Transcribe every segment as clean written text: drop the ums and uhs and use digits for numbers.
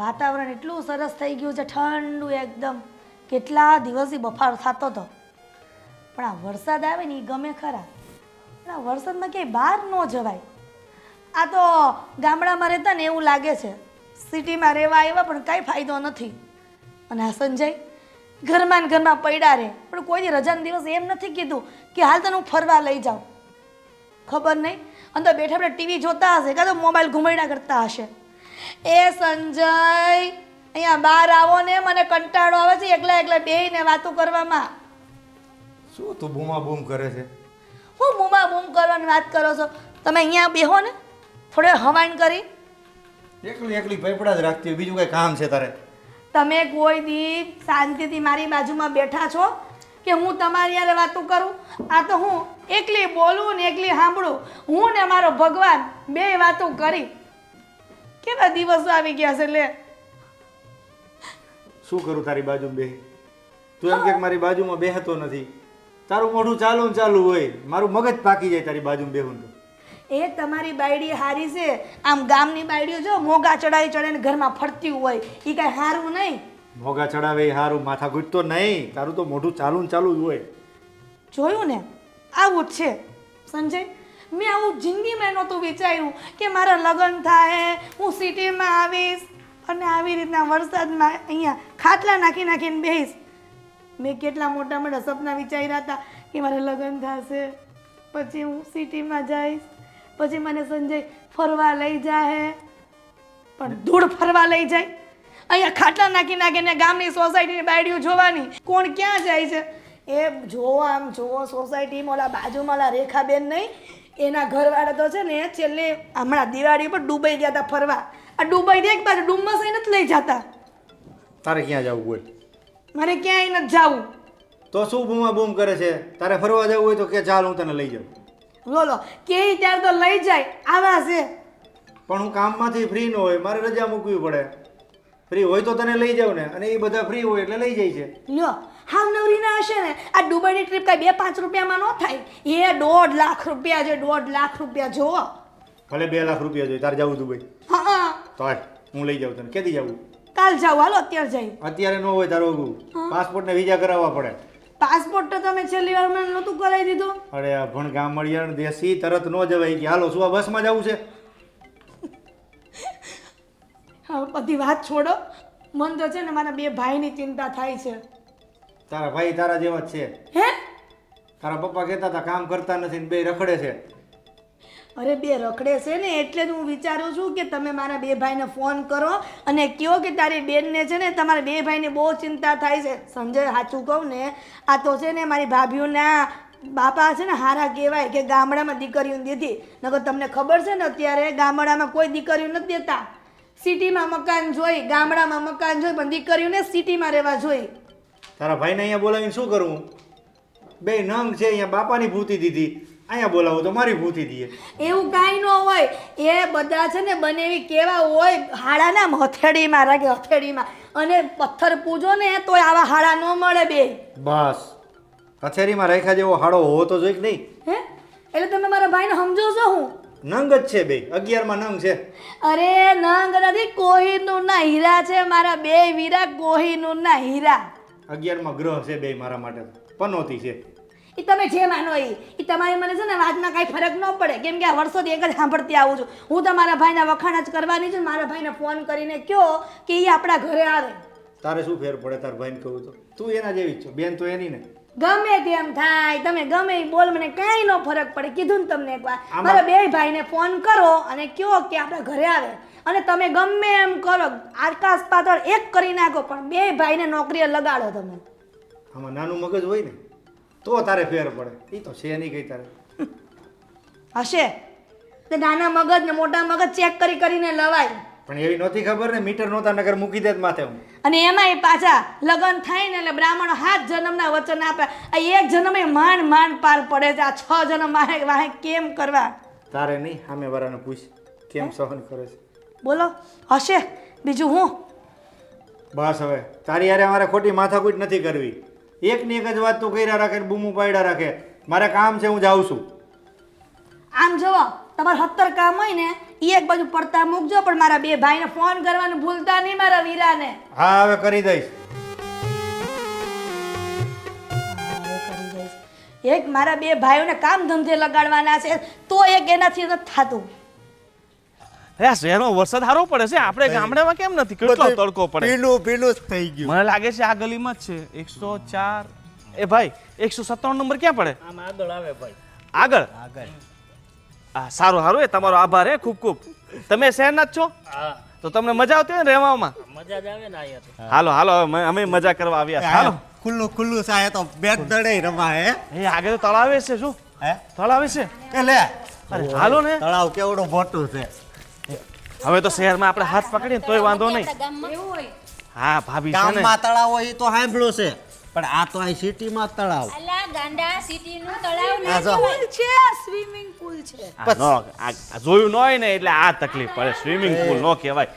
વાતાવરણ એટલું સરસ થઈ ગયું છે, ઠંડુ એકદમ. કેટલા દિવસથી બફારો થતો હતો, પણ આ વરસાદ આવે ને એ ગમે ખરા. પણ આ વરસાદમાં ક્યાંય બહાર ન જવાય. આ તો ગામડામાં રહેતા ને એવું લાગે છે, સિટીમાં રહેવા આવ્યા પણ કાંઈ ફાયદો નથી. અને આ સંજય ઘરમાં ને ઘરમાં પડ્યા રહે, પણ કોઈની રજાનો દિવસ એમ નથી કીધું કે હાલ તને હું ફરવા લઈ જાઉં. ખબર નહીં, અંદર બેઠા બેઠા ટીવી જોતા હશે, કાં તો મોબાઈલ ઘુમાડ્યા કરતા હશે. એ સંજય, અહીંયા બહાર આવો ને, મને કંટાળો આવે છે એકલા એકલા બેહીને વાતો કરવામાં. શું તું બૂમા બૂમ કરે છે? હું બૂમા બૂમ કરવાની વાત કરો છો? તમે અહીંયા બેહો ને, થોડે હવાણ કરી. એકલી એકલી પૈપડા જ રાખતી હોય, બીજું કઈ કામ છે તારે? તમે કોઈ દી શાંતિથી મારી બાજુમાં બેઠા છો કે હું તમારી યારે વાતો કરું? આ તો હું એકલી બોલું ને એકલી સાંભળું. હું ને મારો ભગવાન બે વાતો કરી. કેવા દિવસો આવી ગયા છે. લે શું કરું તારી બાજુમાં બે? તું એમ કે મારી બાજુમાં બેહતો નથી, તારું મોઢું ચાલુ ને ચાલુ હોય, મારું મગજ પાકી જાય તારી બાજુમાં બેહું તો. એ તમારી બાયડી હારી છે. આમ ગામની બાયડીઓ જો મોગા ચડાવી ચડાવીને ઘરમાં ફરતી હોય, એ કાંઈ સારું નહીં. મોગા ચડાવે એ સારું, માથા ગુટ તો નહીં. તારું તો મોઢું ચાલુ ને ચાલુ જ હોય. જોયું ને, આવું જ છે સંજય. મેં આવું જિંદગીમાં નહોતું વિચાર્યું કે મારા લગ્ન થાય, હું સિટીમાં આવીશ અને આવી રીતના વરસાદમાં અહીંયા ખાટલા નાખી નાખીને બેસીશ. મેં કેટલા મોટા મોટા સપના વિચાર્યા હતા કે મારે લગ્ન થશે, પછી હું સિટીમાં જઈશ, પછી મને સંજય ફરવા લઈ જાય. પણ ધૂળ ફરવા લઈ જાય. અહીંયા ખાટલા નાખી નાખીને ગામની સોસાયટીની બાયડીઓ જોવાની. કોણ ક્યાં જાય છે? એ જો આમ જુઓ, સોસાયટીમાં ઓલા બાજુમાં ઓલા રેખાબેન નહીં, એના ઘરવાળા તો છે ને છેલ્લે હમણાં દિવાળી પર દુબઈ ગયા હતા ફરવા. આ દુબઈ એક બાજુ ડુમ્મસ નથી લઈ જતા. તારે ક્યાં જવું બોલ? મારે ક્યાંય નથી જવું. તો શું બૂમા બૂમ કરે છે? તારે ફરવા જવું હોય તો કે ચાલ હું તને લઈ જાઉં. બોલો કે ત્યારે તો લઈ જાય, આવા છે. પણ હું કામમાંથી ફ્રી ન હોય, મારે રજા મૂકવી પડે. ફ્રી હોય તો તને લઈ જાઉં ને, અને એ બધા ફ્રી હોય એટલે લઈ જાય છે. લ્યો હાવ નવરીના હશે ને. આ દુબઈની ટ્રીપ કાંઈ 2-5 રૂપિયામાં ન થાય. એ 1.5 લાખ રૂપિયા છે. 1.5 લાખ રૂપિયા જોવો. ભલે 2 લાખ રૂપિયા જોઈએ. તારે જવું દુબઈ? હા તો હાલ હું લઈ જાઉં તને. કેદી જવું? કાલ જાવ. હાલો અત્યારે જઈ. અત્યારે ન હોય તારો પાસપોર્ટ ને વિઝા કરાવવા પડે. પાસપોર્ટ તો તમે છેલ્લી વાર મને નહોતું કરાવી દીધું. અરે આ ભણ ગામડિયા દેશી તરત ન જવાય કે હાલો શું આ બસમાં જવું છે? હવે બધી વાત છોડો. મન તો છે ને મારા 2 ભાઈની ચિંતા થાય છે. તારા ભાઈ તારા જેવા જ છે. હે? તારા પપ્પા કહેતા હતા કામ કરતા નથી ને 2 રખડે છે. અરે 2 રખડે છે ને એટલે જ હું વિચારું છું કે તમે મારા 2 ભાઈને ફોન કરો અને કહો કે તારી બેનને છે ને તમારા 2 ભાઈને બહુ ચિંતા થાય છે. સંજય સાચું કહું ને, આ તો છે ને મારી ભાભીઓના બાપા છે ને હારા કહેવાય કે ગામડામાં દીકરીઓને દીધી. નકર તમને ખબર છે ને અત્યારે ગામડામાં કોઈ દીકરીઓ નથી દેતા. સિટીમાં મકાન જોઈ, ગામડામાં મકાન જોઈ, પણ દીકરીઓને સિટીમાં રહેવા જોઈ. તારા ભાઈને અહીંયા બોલાવીને શું કરવું? 2 નંગ છે, અહીંયા બાપાની ભૂતી દીધી, અહીંયા બોલાવો તો મારી ભૂતી દીએ. એવું કાંઈ ન હોય. એ બધા છે ને બનેવી કેવા હોય, હાડાના હથેળીમાં રાખે, હથેળીમાં. અને પથ્થર પૂજો ને તોય આવા હાડા ન મળે. 2 બસ કચેરીમાં રાખ્યા જેવો હાડો હોવો તો જોઈ કે નહીં? હે? એટલે તમે મારા ભાઈને સમજો છો? હું નંગ જ છે 2, 11માં નંગ છે. અરે નંગ નથી, કોહિનૂર ના હીરા છે મારા 2 વીરા, કોહિનૂર ના હીરા. 11માં ગ્રહ છે 2 મારા માટે, પનોતી છે. એ તમે જે માનો એ તમારી મને છે ને વાતમાં કાંઈ ફરક ન પડે, કેમ કે આ વર્ષોથી એક જ સાંભળતી આવું છું. હું તમારા ભાઈના વખાણ જ કરવાની છું. મારા ભાઈને ફોન કરીને કહો કે એ આપણા ઘરે આવે. તારે શું ફેર પડે તારા ભાઈને કહું તો? તું એના જેવી જ છો, બેન તો એની ને. ગમે તેમ થાય, તમે ગમે એ બોલ, મને કાંઈ ન ફરક પડે. કીધું ને તમને એકવાર. મારા 2 ભાઈને ફોન કરો અને કહો કે આપણા ઘરે આવે. અને તમે ગમે એમ કરો, આકાશ પાતળ એક કરી નાખો, પણ 2 ભાઈને નોકરીએ લગાડો તમે. આમાં નાનું મગજ હોય ને તો તારે ફેર પડે. એ તો છે નહીં કઈ તારે. હશે તો નાના મગજ ને મોટા મગજ ચેક કરી કરીને લવાય. પણ એવી નહોતી ખબર ને, મીટર નહોતા નગર મૂકી દે માથે હું. અને એમાંય પાછા લગ્ન થાય ને એટલે બ્રાહ્મણો 7 જન્મના વચન આપે. આ 1 જન્મે માંડ માંડ પાર પડે છે. આ 6 જન્મ વાહે કેમ કરવા? તારે નહીં, સામે વાળાને પૂછ કેમ સહન કરે છે. બોલો હશે બીજું હું. બસ હવે તારી યારે મારે ખોટી માથાકૂટ નથી કરવી. એકની એક જ વાત તું કર્યા રાખે, બૂમું પાડ્યા રાખે. મારે કામ છે, હું જાઉં છું. આમ જુઓ, તમારે 70 કામ હોય ને એ એક બાજુ પડતા મૂકજો, પણ મારા બે ભાઈને ફોન કરવાનું ભૂલતા નહીં, મારા વીરાને. હા હવે કરી દઈશ. એક મારા બે ભાઈઓને કામ ધંધે લગાડવાના છે, તો એક એનાથી નથી થતું. આ શહેરમાં વરસાદ સારો પડે છે, આપણે ગામડામાં કેમ નથી? કેટલો તડકો પડે. ભીનું જ થઈ ગયું. મને લાગે છે આ ગલીમાં જ છે 104. એ ભાઈ 157 નંબર ક્યાં પડે? આમ આગળ આવે ભાઈ. આગળ. હા સારું સારું, એ તમારો આભાર હે ખૂબ ખૂબ. તમે શહેરના જ છો? હા, તો તમને મજા આવતી હોય ને રહેવામાં? મજા જ આવે ને અહીંયા તો. હાલો હાલો, અમે મજા કરવા આવ્યા છે. હાલો. ખુલ્લું સાહેબ તો બેટ દડે રમા હે. એ આગળ તો તળાવે છે. શું હે તળાવે છે? એ લે અરે હાલો ને. તળાવ કેવડું મોટું છે. હવે તો શહેરમાં આપણે હાથ પકડીએ તોય વાંધો નહીં. એવું હોય હા ભાભી છે ને. ગામમાં તળાવ હોય એ તો સાંભળ્યું છે, પણ આ તો અહીં સિટીમાં તળાવ. અલા ગાંડા સિટીનું તળાવ આ ના જો. પુલ છે, સ્વિમિંગ પુલ છે. આ જોયું ન હોય ને એટલે આ તકલીફ પડે. સ્વિમિંગ પુલ નો કહેવાય.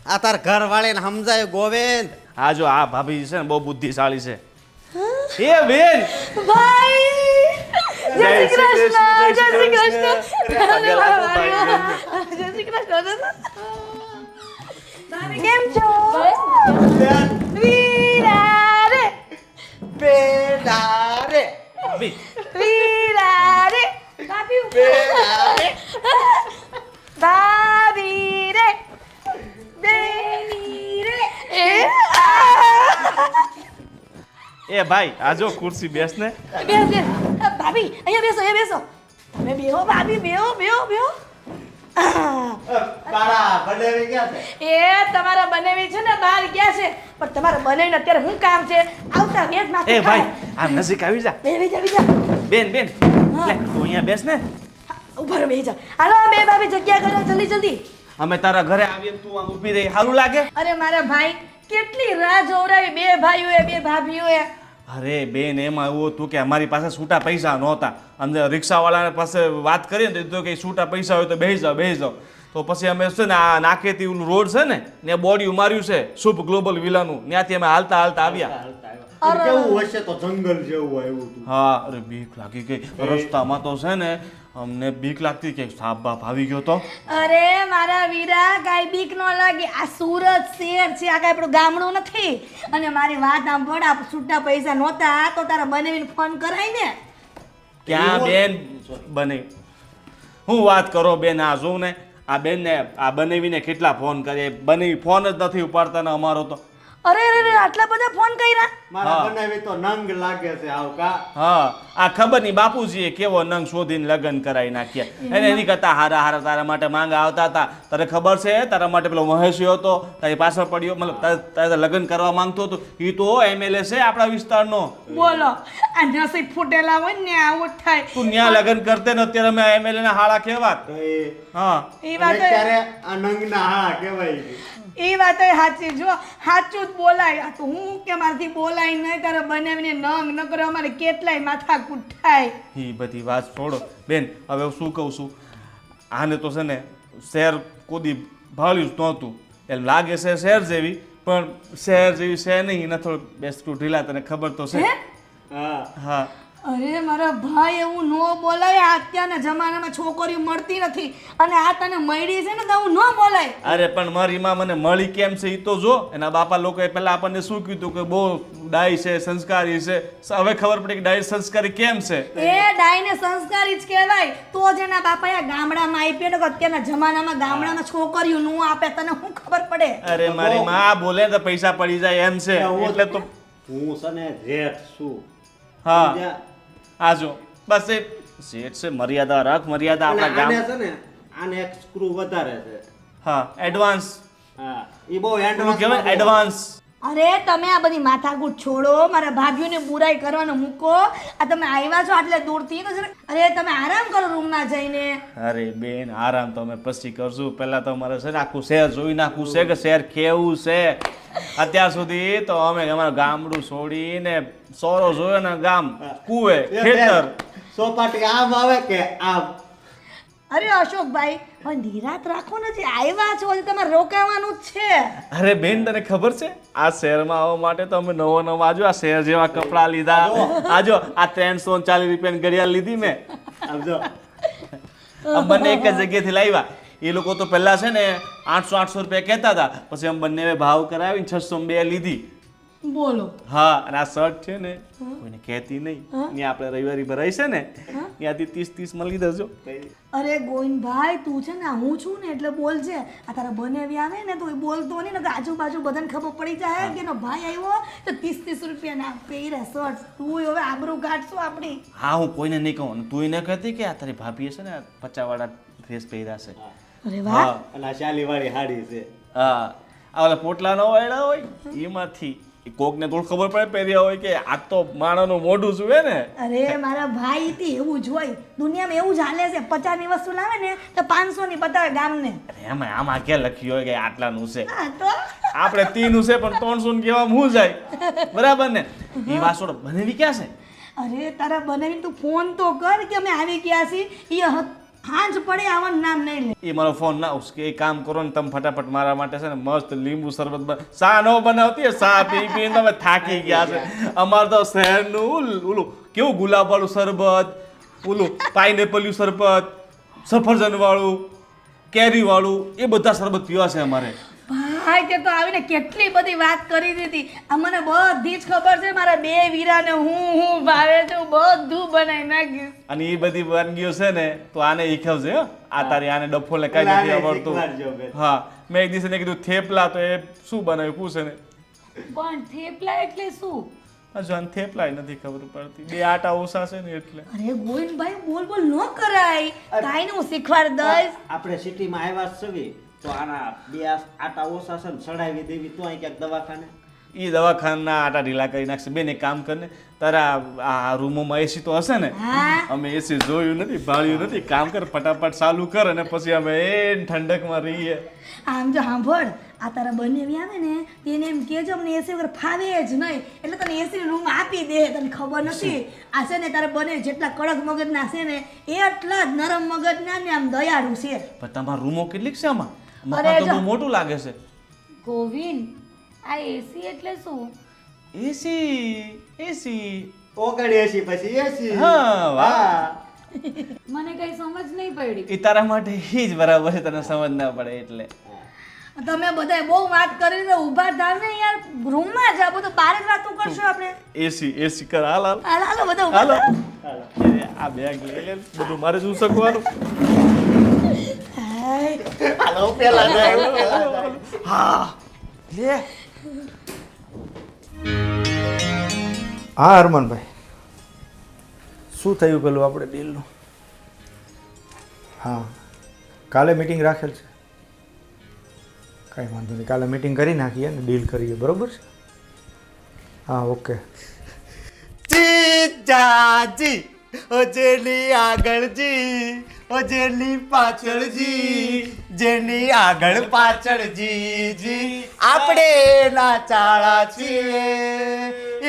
આ તાર ઘર વાળીને સમજાય ગોવિંદ. આ જો આ ભાભી છે ને બહુ બુદ્ધિશાળી છે. એ બેન ભાઈ જય શ્રી કૃષ્ણ, જય શ્રી કૃષ્ણ. પગે લાગો ભાઈ. જય શ્રી કૃષ્ણ. ભાભી કેમ છો? વીરા રે, બેડા રે ભાભી વીરા રે. ભાભી ભાભી રે, બેબી રે. એ ભાઈ આ જો ખુરશી બેસ ને. બેસ બેસ. ભાભી અહીંયા બેસો, અહીંયા બેસો. તમે બેહો ભાભી, બેહો બેહો બેહો. તારા બનેવી ગયા છે. એ તમારા બનેવી છે ને બહાર ગયા છે, પણ તમારા બનેવીને અત્યારે શું કામ છે? આવતા બેસ માથે એ ભાઈ આ નજીક આવી જા. બેહી જા, બેહી જા. બેન બેન લે તું અહીંયા બેસ ને. ઉભા રહો, બેહી જા. હાલો બે ભાભી જગ્યા કરો જલ્દી જલ્દી. અમે તારા ઘરે આવીએ તું આમ ઊભી રહી સારું લાગે? અરે મારા ભાઈ કેટલી રાહ જોવરાવી બે ભાઈઓએ બે ભાભીઓએ. અરે બેન એમાં એવું હતું કે અમારી પાસે છૂટા પૈસા નહોતા. અંદર રિક્ષાવાળાને પાસે વાત કરીએ ને તો કે છૂટા પૈસા હોય તો બેસી જાઓ. તો પછી અમે છે ને આ નાકેથી ઓલું રોડ છે ને ત્યાં બોડી ઉમાર્યું છે શુભ ગ્લોબલ વિલાનું, ત્યાંથી અમે હાલતા હાલતા આવ્યા. કેવું હશે તો જંગલ જેવું હોય એવું હતું. હા અરે બીક લાગી ગઈ. રસ્તામાં તો છે ને અમને બીક લાગતી કે સાપ બાપ આવી ગયો તો. અરે મારા વીરા કાંઈ બીક ન લાગે. આ સુરત શહેર છે, આ કાંઈ આપણું ગામડું નથી. અને મારી વાત સાંભળ, આ છૂટા પૈસા નહોતા તો તારા બનેવીને ફોન કરાય ને. ક્યાં બેન બને હું વાત કરો બેન? આ જોઉં ને આ બેનને આ બનેવીને કેટલા ફોન કરીએ, બનેવી ફોન જ નથી ઉપાડતા ને અમારો તો. અરે અરે આટલા બધા ફોન કર્યા? મારા બનાવી તો નંગ લાગે છે આવ કા. હા આ ખબર નહીં બાપુજીએ કેવો નંગ શોધીને લગ્ન કરાવી નાખ્યા. એને એની કરતા હારા હારા તારા માટે માંગા આવતા હતા. તારે ખબર છે તારા માટે પેલો મહેશિયો હતો તારી પાછળ પડ્યો, મતલબ તારે લગ્ન કરવા માંગતો હતો. એ તો એમએલએ છે આપણા વિસ્તારનો. બોલો આ નસીબ ફૂટેલા હોય ને આવું જ થાય. તું ન્યા લગ્ન કરતે ને અત્યારે અમે એમએલએ ના હાળા કેવાત. તો એ હા એ વાત અત્યારે આ નંગના હા કહેવાય. એ વાત સાચી. જો સાચું જ બોલાય. આ તો હું કે મારાથી બોલાય નહીં, તારે બનાવીને નંગ ન કરે અમારે કેટલાય માથાકૂટ થાય. એ બધી વાત છોડો બેન. હવે હું શું કહું છું, આને તો છે ને શહેર કોદી ભાળ્યું જ નહોતું. એમ લાગે છે શહેર જેવી, પણ શહેર જેવી છે નહીં. એને થોડું બેસતું ઢીલા, તને ખબર તો છે. હા હા અરે મારા ભાઈ એવું ન બોલાય. આ અત્યારના જમાનામાં છોકરીઓ મળતી નથી અને આ તને મળી છે ને તો હું ન બોલાય. અરે પણ મારી માં મને મળી કેમ છે એ તો જો. એના બાપા લોકોએ પહેલા આપણને શું કીધું કે બહુ ડાય છે, સંસ્કારી છે. હવે ખબર પડી કે ડાય સંસ્કારી કેમ છે. એ ડાયને સંસ્કારી જ કહેવાય. તો જ એના બાપાએ ગામડામાં આપ્યો ને. અત્યારના જમાનામાં ગામડામાં છોકરીઓ નું આપે, તને શું ખબર પડે? અરે મારી માં બોલે તો પૈસા પડી જાય એમ છે એટલે તો. હું છે ને જેઠ છું. હા આજો બસ એ શેઠ છે. મર્યાદા રાખ, મર્યાદા આપણા ગામ. આને છે ને આને એક સ્ક્રૂ વધારે છે. હા એડવાન્સ હા એ બહુ એનું કહેવાય એડવાન્સ. અરે તમે આ બધી માથાકૂટ છોડો, મારા ભાભીઓને બુરાઈ કરવાનું મૂકો. આ તમે આવ્યા છો આટલે દૂરથી તો અરે તમે આરામ કરો રૂમમાં જઈને. અરે બેન આરામ તો અમે પછી કરશું. પહેલા તો અમારે છે ને આખું શહેર જોઈ નાખવું છે કે શહેર કેવું છે. અત્યાર સુધી તો અમે અમારું ગામડું છોડીને સોરો જોયો ને ગામ કુવે ખેતર. સોપાટી આમ આવે કે આમ. અરે અશોકભાઈ હવે નિરાત રાખો ને, જે આવ્યા છો હજી તમારે રોકાવાનું જ છે. અરે બેન તને ખબર છે આ શહેરમાં આવવા માટે તો અમે નવો આજો આ શહેર જેવા કપડાં લીધા. આજો આ 340 રૂપિયાની ઘડિયાળ લીધી મેં. આમ જો આમ બંને એક જ જગ્યાએથી લાવ્યા. એ લોકો તો પહેલા છે ને 800 રૂપિયા કહેતા હતા, પછી આમ બંને ભાવ કરાવીને 602 લીધી. બોલો. હા, અને આ શર્ટ છે ને કોઈને કહેતી નહીં. ત્યાં આપણે રવિવારી ભરાઈ છે ને ત્યાંથી 30 માં લીધા છો. અરે ગોવિંદભાઈ તું છે ને હું છું ને એટલે બોલજે. આ તારા બનેવી આવે ને તો એ બોલતો નહીં ને આજુબાજુ બધાને ખબર પડી જાય કે એનો ભાઈ આવ્યો તો 30 રૂપિયાના પહેરે શર્ટ. તું હવે આબરૂ કાઢશો આપણી. હા, હું કોઈને નહીં કહું. અને તું એને કહેતી કે આ તારી ભાભીએ છે ને 50 વાળા ડ્રેસ પહેર્યા છે. અરે વાહ. અને આ શાલીવાળી હાડી છે. હા, આ ઓલા પોટલા નો વાળા હોય એમાંથી કોકને થોડું ખબર પડે પહેર્યા હોય કે આ તો માણાનું મોઢું શું હે ને. અરે મારા ભાઈ થી એવું જ હોય. દુનિયામાં એવું જ હાલે છે. 50 ની વસ્તુ લાવે ને તો 500 ની બતાવે ગામને. અરે એમાં આમાં ક્યાં લખ્યું હોય કે આટલાનું છે. હા તો આપણે 3 નું છે પણ 300 ને કહેવામાં હું જાય. બરાબર ને. એ વાસોડ બનેવી ક્યાં છે? અરે તારા બનાવીને તું ફોન તો કર કે અમે આવી ગયા છીએ. એ હાંજ પડે આવવાનું નામ નહીં લે. એ મારો ફોન ના ઉસકે. એક કામ કરો ને તમે ફટાફટ મારા માટે છે ને મસ્ત લીંબુ શરબત સા નો બનાવતી હોય. સા પી પીને તમે થાકી ગયા છે. અમારે તો શહેરનું ઓલું કેવું ગુલાબ વાળું શરબત, ઓલું પાઇનેપલ શરબત, સફરજન વાળું, કેરી વાળું, એ બધા શરબત પીવા છે અમારે. ભાઈ તે તો આવીને કેટલી બધી વાત કરી દીધી. આ મને બધી જ ખબર છે. મારા બે વીરાને હું ભાવે છે હું બધું બનાવી નાખીશ. અને એ બધી વાનગીઓ છે ને તો આને ઈખવજે હો. આ તારી આને ડફોલે કઈ નથી આવડતું. હા, મેં એક દિવસે એને કીધું થેપલા, તો એ શું બનાવ્યું પૂછે ને. પણ થેપલા એટલે શું? હજુ આને થેપલાય નથી ખબર પડતી. 2 આટા ઓછા છે ને એટલે. અરે ગોવિંદભાઈ બોલ બોલ ન કરાય. કાઈ ને હું શીખવાડ દઈશ. આપણે સિટીમાં આવ્યા છીએ તો આના 2 આટા ઓછા છે ને ચડાવી દેવી તો અહીં ક્યાંક દવાખાને. એ દવાખાના આટા ઢીલા કરી નાખશે. બેન એક કામ કરને, તારા આ રૂમોમાં એસી તો હશે ને? હા અમે એસી જોયું નથી, ભાળ્યું નથી. કામ કર, ફટાફટ ચાલુ કર અને પછી અમે ઠંડકમાં રહીએ. આમ જો સાંભળ, આ તારા બનેવી આવે ને તેને એમ કહેજો અમને એસી વગર ફાવે જ નહીં એટલે તને એસી રૂમ આપી દે. તને ખબર નથી આ છે ને તારા બને જેટલા કડક મગજના છે ને એટલા જ નરમ મગજના ને આમ દયાળુ છે. પણ તમારા રૂમો કેટલીક છે આમાં? અરે મકાન તો જો. બહુ મોટું લાગે છે. ગોવિંદ, આ એસી એટલે શું? એસી એસી 79 પછી એસી. હા, વાહ. મને કઈ સમજ નહીં પડી. એ તારા માટે ઈ જ બરાબર છે, તને સમજ ના પડે એટલે. તમે બધાય બહુ વાત કરી તો ઊભા થાવ ને યાર. રૂમમાં જ આ બધું બહાર જ વાતો કરશો આપણે. એસી કર. હાલ હાલ હાલો હાલો બધા ઊભા હાલો. થાવ. અરે, આ બેગ લઈ લે, બધું મારે શું શકવાનું. હાય. હાલો પેલા જાય. હા લે. હા હરમનભાઈ, શું થયું પેલું આપણે ડીલનું? હા, કાલે મીટિંગ રાખેલ છે. કાંઈ વાંધો નહીં, કાલે મીટિંગ કરી નાખીએ ને ડીલ કરીએ, બરોબર છે? હા ઓકે. જીજાજી ઓ જેની આગળ જી ઓ જેની પાછળ જી જેની આગળ પાછળ જી જી આપણે ના ચાળા છીએ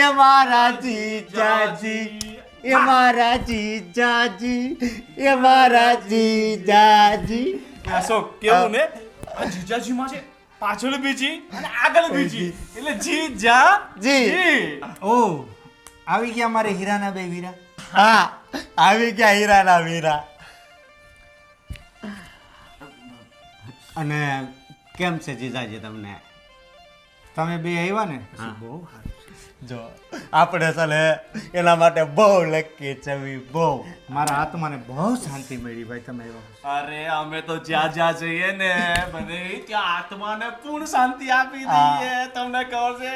એ મારા જીજાજી એ મારા જીજાજી એ મારા જીજાજી. શું કેવું ને? આ જીજાજીમાં છે પાછળ બીજી અને આગળ બીજી એટલે જીજાજી. ઓહ, આવી ગયા મારે હીરાના બે વીરા. હા, આવી ગયા હીરાના વીરા. અને કેમ છે જીજાજી તમને? તમે બે આવ્યા ને? બહુ જો આપણે છે ને એના માટે બહુ લકી છે. બહુ મારા આત્માને બહુ શાંતિ મળી ભાઈ તમે આવ્યા. અરે અમે તો જ્યાં જ્યાં જઈએ ને બને ત્યાં આત્માને પૂર્ણ શાંતિ આપી દઈએ. તમને ખબર છે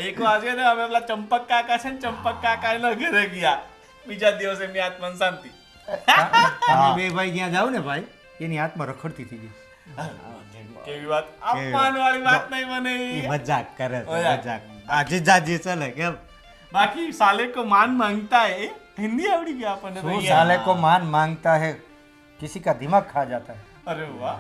એક વાર છે ને અમે પેલા ચંપક કાકા છે ને ચંપક કાકા એના ઘરે ગયા. બીજા દિવસે એમની આત્માને શાંતિ. તમે બે ભાઈ જ્યાં જાઓ ને ભાઈ એની આત્મા રખડતી થઈ ગઈ. કેવી વાત, અપમાન વાળી વાત નહીં મને. ઈ મજાક કરે છે, ઓય. મજાક. આ જીજાજી છે ને કેમ બાકી સાલે કો માન માંગતા है हिंदी आवड़ी गया अपन શું साले को मान मांगता है किसी का दिमाग खा जाता है. अरे वाह,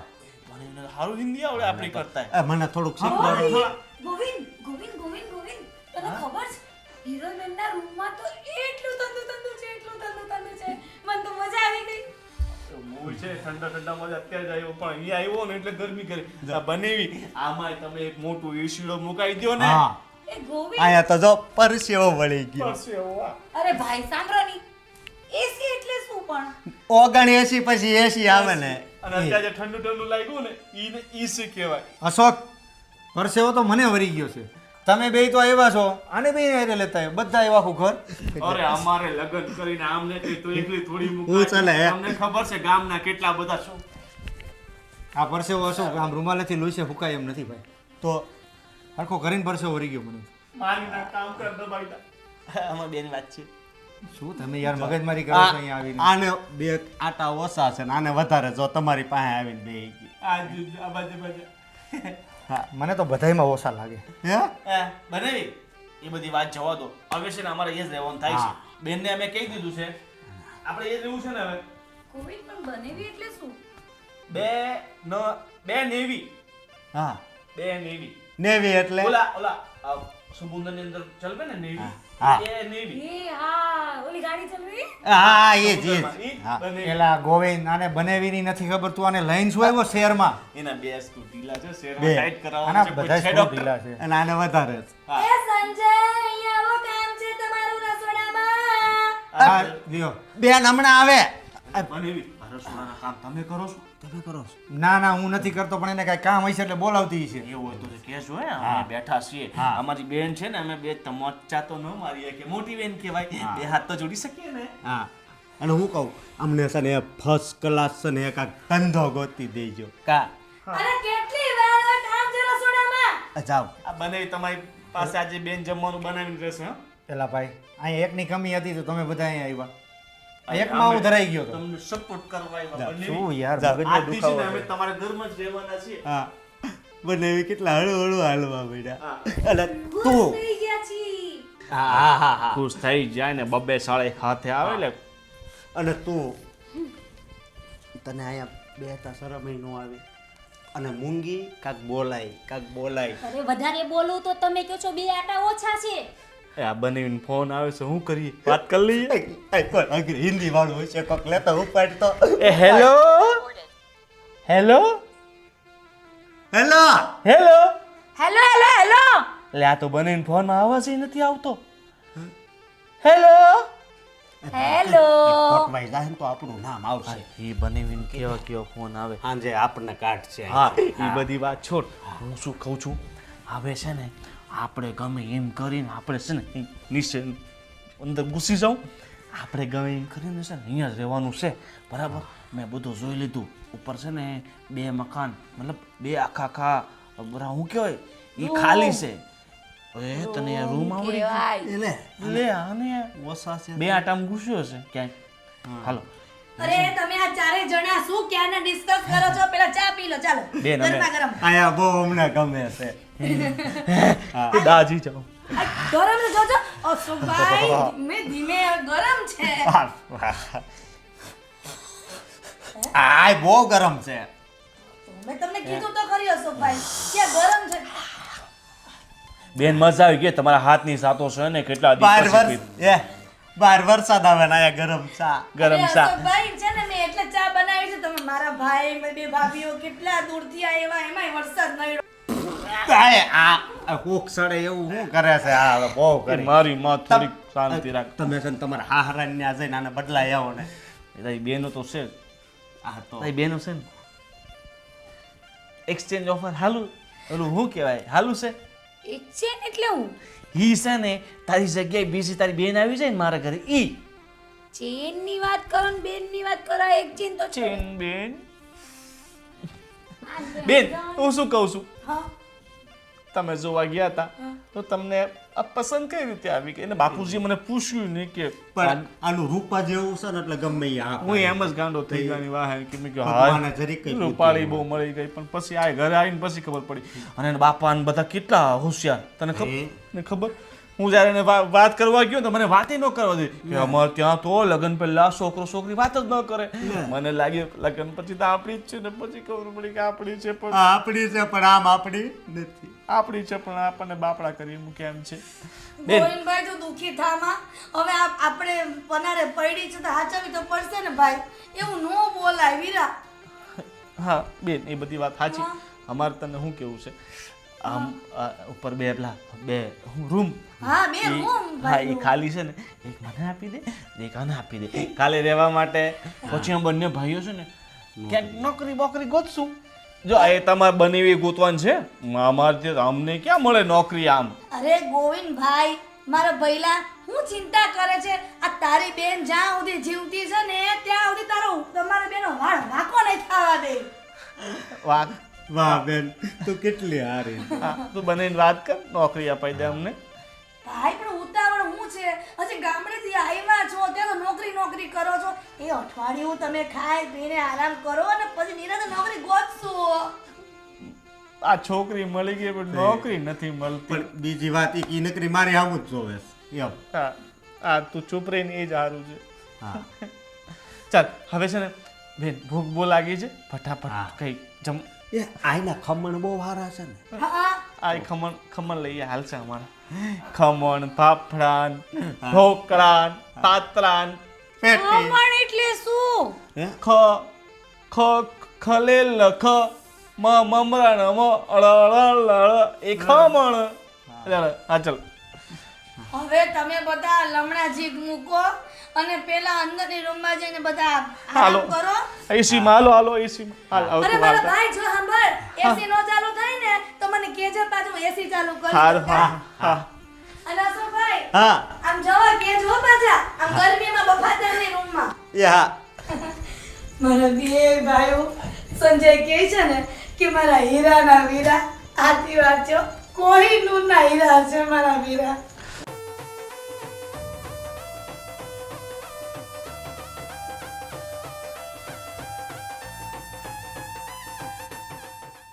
મને હારું હિન્દી આવડે આપણે કરતા એ મને થોડુંક શીખવાડો. ગોવિંદ ગોવિંદ ગોવિંદ ગોવિંદ, તને ખબર છે હિરોઈનના રૂમમાં તો એટલું તંદુ છે, એટલું તંદુ છે. મને તો મજા આવી ગઈ. મૂળ છે ઠંડા ઠંડામાં અત્યારે જ આવ્યો પણ અહીંયા આવ્યો ને એટલે ગરમી કરી આ બનેવી. આમાં તમે એક મોટું એસીડો મુકાઈ દો ને. હા, એ ગોવિંદ, અહીંયા તો જો પરસેવો વળી ગયો. બસ એવો. અરે ભાઈ સાંભળો ની, એસી એટલે શું પણ 79 પછી 80 આવે ને અને અત્યારે જે ઠંડુ ઠંડુ લાગ્યું ને ઈ શું કહેવાય? અશોક પરસેવો તો મને વરી ગયો છે. તમે બે તો આવ્યા છો, આને બે હારે લેતા આવ્યા, બધા આવ્યા આખું ઘર. અરે અમારે લગ્ન કરીને આમને કઈ તો એકલી થોડી હું મૂકાય. ચાલે હે? તમને ખબર છે ગામના કેટલા બધા શું આ પરસેવો અશોક આમ રૂમાલેથી લોહીસે ફૂંકાય એમ નથી ભાઈ. તો આખો કરીને પરસેવો વરી ગયો મને. મારીના કામ કર દબાઈતા. આમાં બેની વાત છે. શું તમે યાર મગજમારી કરો છો અહીંયા આવીને? આને 2 આટા ઓછા છે ને આને વધારે જો તમારી પાસે આવીને બે ગઈ. આ બાજુ બાજુ હા, મને તો બધાયમાં ઓછા લાગે. હે બનાવી એ બધી વાત જવા દો. હવે છે ને અમારે એ જ રહેવાનું થાય છે. બેનને અમે કહી દીધું છે આપણે એ જ રહેવું છે ને હવે. ગોવિંદ પણ બનેવી એટલે શું? બે નેવી. હા બે નેવી. નેવી એટલે ઓલા સમુદ્ર ની અંદર ચલવે ને નેવી. હા. એ નેવી. એ હા ઓલી ગાડી ચલવી હા એ જ હા. બનેવી. એલા ગોવિંદ, આને બનેવીની નથી ખબર, તું આને લઈને શું આવ્યો શહેરમાં? એના બે સ્ક્રૂ ઢીલા છે બે. શેરમાં ટાઈટ આના કરાવવાનું છે. બધા કોઈ છે સ્ક્રૂ ડોક્ટર? ઢીલા છે. અને આને વધારે છે. હા. એ સંજય અહીંયા આવો, કામ છે તમારું રસોડામાં. હા, લ્યો. બેન હમણાં આવે. બનેવી આ રસોડાના કામ તમે કરો છો? તમે કરો છો? ના ના, હું નથી કરતો, પણ એને કાંઈ કામ હશે એટલે બોલાવતી છે. એવું હોય તો કહેજો હે, અમે બેઠા છીએ. હા. અમારી બેન છે ને, અમે બે તમોચા તો ન મારીએ કે મોટી બેન કહેવાય. બે હાથ તો જોડી શકીએ ને. હા અને હું કહું અમને છે ને ફર્સ્ટ ક્લાસ છે ને એક આ ધંધો ગોતી દેજો કા અરે કેટલી વાર હવે કામ છે રસોડામાં. જાવ આ બનેવી તમારી પાસે આજે બેન જમવાનું બનાવીને રહેશે હો? પેલા ભાઈ, અહીંયા એકની કમી હતી તો તમે બધા અહીંયા આવ્યા. એકમાં હું ધરાઈ ગયો તો. તમને સપોર્ટ કરવા આવ્યા બનેવી. શું યાર, જા. મગજનો આજથી છે ને દુખાવો અમે છે. તમારા ઘરમાં જ રહેવાના છીએ. હા બને કેટલા હળુ હળુ હાલવા બેટા હા. અને ખુશ તું થઈ ગયા છીએ. હા હા હા ખુશ થઈ જાય ને બબ્બે સાળે હાથે આવે એટલે અને તું તને અહીંયા બેતા શરમ ય ન આવે અને મૂંગી કાક બોલાય અરે વધારે બોલું તો તમે કહો છો બે આટા ઓછા છે. એ આ બનેવીને ફોન આવે છે, શું કરીએ? વાત કરી લઈએ. પણ અગ્ર હિન્દી વાળું હોય છે કોક લેતો ઉપાડતો એ hello hello hello hello. Hello hello hello. એટલે આ તો બનેવીને ફોનમાં અવાજ ય નથી આવતો. હેલો. હેલો. કોટવાઈ જાય ને તો આપણું નામ આવશે એ બનેવીને કેવો ફોન આવે. સાંજે આપણને કાઢશે હા, એ બધી વાત છોડ. હું શું કહું છું, હવે છે ને આપણે ગમે એમ કરીને આપણે છે ને નીચે અંદર ઘૂસી જાઉં. આપણે ગમે એમ કરીને છે ને અહીંયા જ રહેવાનું છે, બરાબર? મેં બધું જોઈ લીધું. ઉપર છે ને 2 મકાન, મતલબ 2 આખા બરા હું કહેવાય એ ખાલી છે. એ તને રૂમ આવડી ગયો? એટલે લે આને ઓછા છે 2 આટામાં ઘૂસ્યો છે ક્યાંય. હાલો અરે તમે આ ચારે જણા શું ક્યાંના ડિસ્કસ કરો છો? પેલા ચા પી લો, ચાલો. બેન, અમે- ગરમા ગરમ. આયા બહુ અમને ગમે છે દાજી જાઓ. આ ગરમ છે, જોજો. અશોકભાઈ, ધીમે ધીમે ગરમ છે. આય બહુ ગરમ છે મેં તમને કીધું તો ખરી અશોકભાઈ કે ગરમ છે. બેન મજા આવી ગઈ. તમારા હાથની સાતો છે ને કેટલા બાર દિવસ પછી વર્ષ બાર વરસાદ આવે ને આયા ગરમ ચા ગરમ અરે ચા. અશોકભાઈ છે ને, મેં એટલે ચા બનાવી છે. તમે મારા ભાઈ, મેં 2 ભાભીઓ કેટલા દૂરથી આવ્યા, એમાંય વરસાદ નડ્યો. આય આ કોક સડે એવું શું કરે છે આ હવે બહુ કરી મારી માં થોડીક શાંતિ રાખ. તમે છે ને તમારા હાહરાને ત્યાં જઈને આને બદલાઈ આવો ને તારી બેનો તો છે જ. આ તો તારી બેનો છે ને એક્સચેન્જ ઓફર હાલું ઓલું શું કહેવાય હાલું છે. એક્સચેન્જ એટલે હું ઈ છે ને તારી જગ્યાએ બીજી તારી બેન આવી જાય ને મારા ઘરે ઈ ચેન ની વાત કરો ને બેન ની વાત કરો. એક્સચેન્જ તો છે. ચેન બેન. બેન હું શું કહું છું, હા, તમે જોવા ગયા હતા તો તમને આ પસંદ કઈ રીતે આવી ગઈ? અને બાપુજી મને પૂછ્યું ને કે પણ આનું રૂપા જેવું છે ને એટલે ગમે ઈ આ હું એમ જ ગાંડો થઈ ગયાની વાહે કે મેં કહ્યું ભગવાને હા જરીક કંઈ રૂપાળી બહુ મળી ગઈ. પણ પછી આ ઘરે આવીને પછી ખબર પડી. અને એના બાપા ને બધા કેટલા હોશિયાર તને ખબર. હું જ્યારે એને વાત કરવા ગયો તો મને વાતે ન કરવા દે કે અમારે ત્યાં તો લગ્ન પહેલા છોકરો છોકરી વાત જ ન કરે. મને લાગ્યું લગ્ન પછી તો આપણી જ છે ને પછી ખબર પડી કે આપણી છે પણ આપણી છે પણ આમ આપણી નથી આપણી છે પણ આપણને બાપડા કરી મૂકે એમ છે. બેન ગોવિંદભાઈ તો દુખી થામાં. હવે આપણે પનારે પડી છે તો હાચવી તો પડશે ને ભાઈ. એવું નો બોલાય વીરા. હા બેન એ બધી વાત સાચી. અમારે તને શું કેવું છે, આમ ઉપર બે પેલા બે રૂમ હા બે રૂમ હા એ ખાલી છે ને એક મને આપી દે ને એક આને આપી દે કાલે રહેવા માટે પછી અમે બંને ભાઈઓ છે ને ક્યાંક નોકરી બોકરી ગોતશું જો એ તમારે બનેવી ગોતવાન છે અમારે અમને ક્યાં મળે નોકરી આમ અરે ગોવિંદભાઈ મારા ભઈલા હું ચિંતા કરે છે આ તારી બેન જ્યાં સુધી જીવતી છે ને ત્યાં સુધી તમારા બેનો વાળ વાંકો નહીં થવા દે વાહ વાહ બેન તું કેટલી હારી. હા, તું બનીને વાત કર નોકરી અપાઈ દે અમને ભાઈ પણ ઉતાવળ હું છે હજી ગામડેથી આવ્યા છો ત્યાં તો નોકરી કરો છો એ અઠવાડિયું તમે ખાઈ પીને આરામ કરો અને પછી નિરાતે નોકરી ગોતશો આ છોકરી મળી ગઈ પણ નોકરી નથી મળતી પણ બીજી વાત ઈ કી નકરી મારી આવું જ જોવે છે. એમ હા આ તું ચૂપ રહીને એ જ સારું છે હા ચાલ હવે છે ને બેન ભૂખ બહુ લાગી છે ફટાફટ હા. કઈ જમ એ આઈના ખમણ બહુ સારા છે ને. હા આ ખમણ લઈએ હાલશે અમારા ખમણ ફાફડા ઢોકળા પાત્રા પેટી પણ એટલે શું હે ખલેલ મમરાણ એ ખમણ હા ચાલ હવે તમે બધા લમણા જીગ મૂકો અને પેલા અંદરની રૂમમાં જઈને બધા હાલો. આરામ કરો એસીમાં હાલો એસીમાં હાલ અરે મારા ભાઈ જો સાંભળ એસી નો ચાલુ થાય ને તો મને કેજે પાછું એસી ચાલુ કરી હાર દો. હા હા અને અશોક ભાઈ હા આમ જવા કેજો પાછા આમ ગરમીમાં બફાતરની રૂમમાં એ હા મારા બે ભાઈઓ સંજય કહે છે ને કે મારા હીરાના વીરા આથી વાંચો કોહિનૂરના હીરા છે મારા વીરા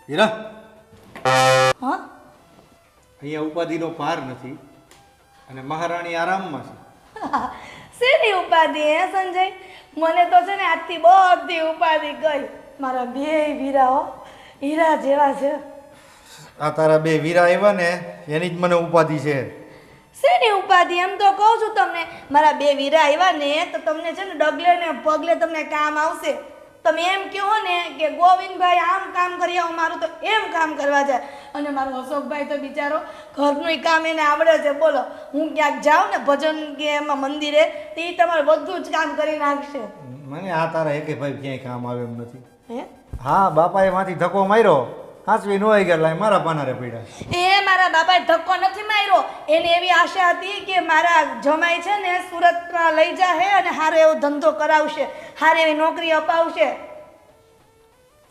હીરા હા અહીંયા ઉપાધિનો પાર નથી અને મહારાણી આરામમાં છે શેની ઉપાધિ હે સંજય મને તો છે ને આજથી બધી ઉપાધિ ગઈ મારા બે વીરાઓ હીરા જેવા છે આ તારા બે વીરા આવ્યા ને એની જ મને ઉપાધિ છે શેની ઉપાધિ એમ તો કહું છું તમને મારા બે વીરા આવ્યા ને તો તમને છે ને ડગલે ને પગલે તમને કામ આવશે તમે એમ કહો ને કે ગોવિંદભાઈ આમ કામ કરી આવો મારું તો એમ કામ કરવા જાય અને મારો અશોકભાઈ તો બિચારો ઘરનું કામ એને આવડે છે બોલો હું ક્યાંક જાઉં ને ભજન કે એમાં મંદિરે તો એ તમારું બધું જ કામ કરી નાખશે મને આ તારા એકે ભાઈ ક્યાંય કામ આવે એમ નથી હે હા બાપાએ માંથી ધક્કો માર્યો હાંસવી નો આવી ગયા મારા પાનારે પડ્યા એ મારા બાપાએ ધક્કો નથી માર્યો એને એવી આશા હતી કે મારા જમાઈ છે ને સુરતમાં લઈ જાહે અને સારો એવો ધંધો કરાવશે સારી એવી નોકરી અપાવશે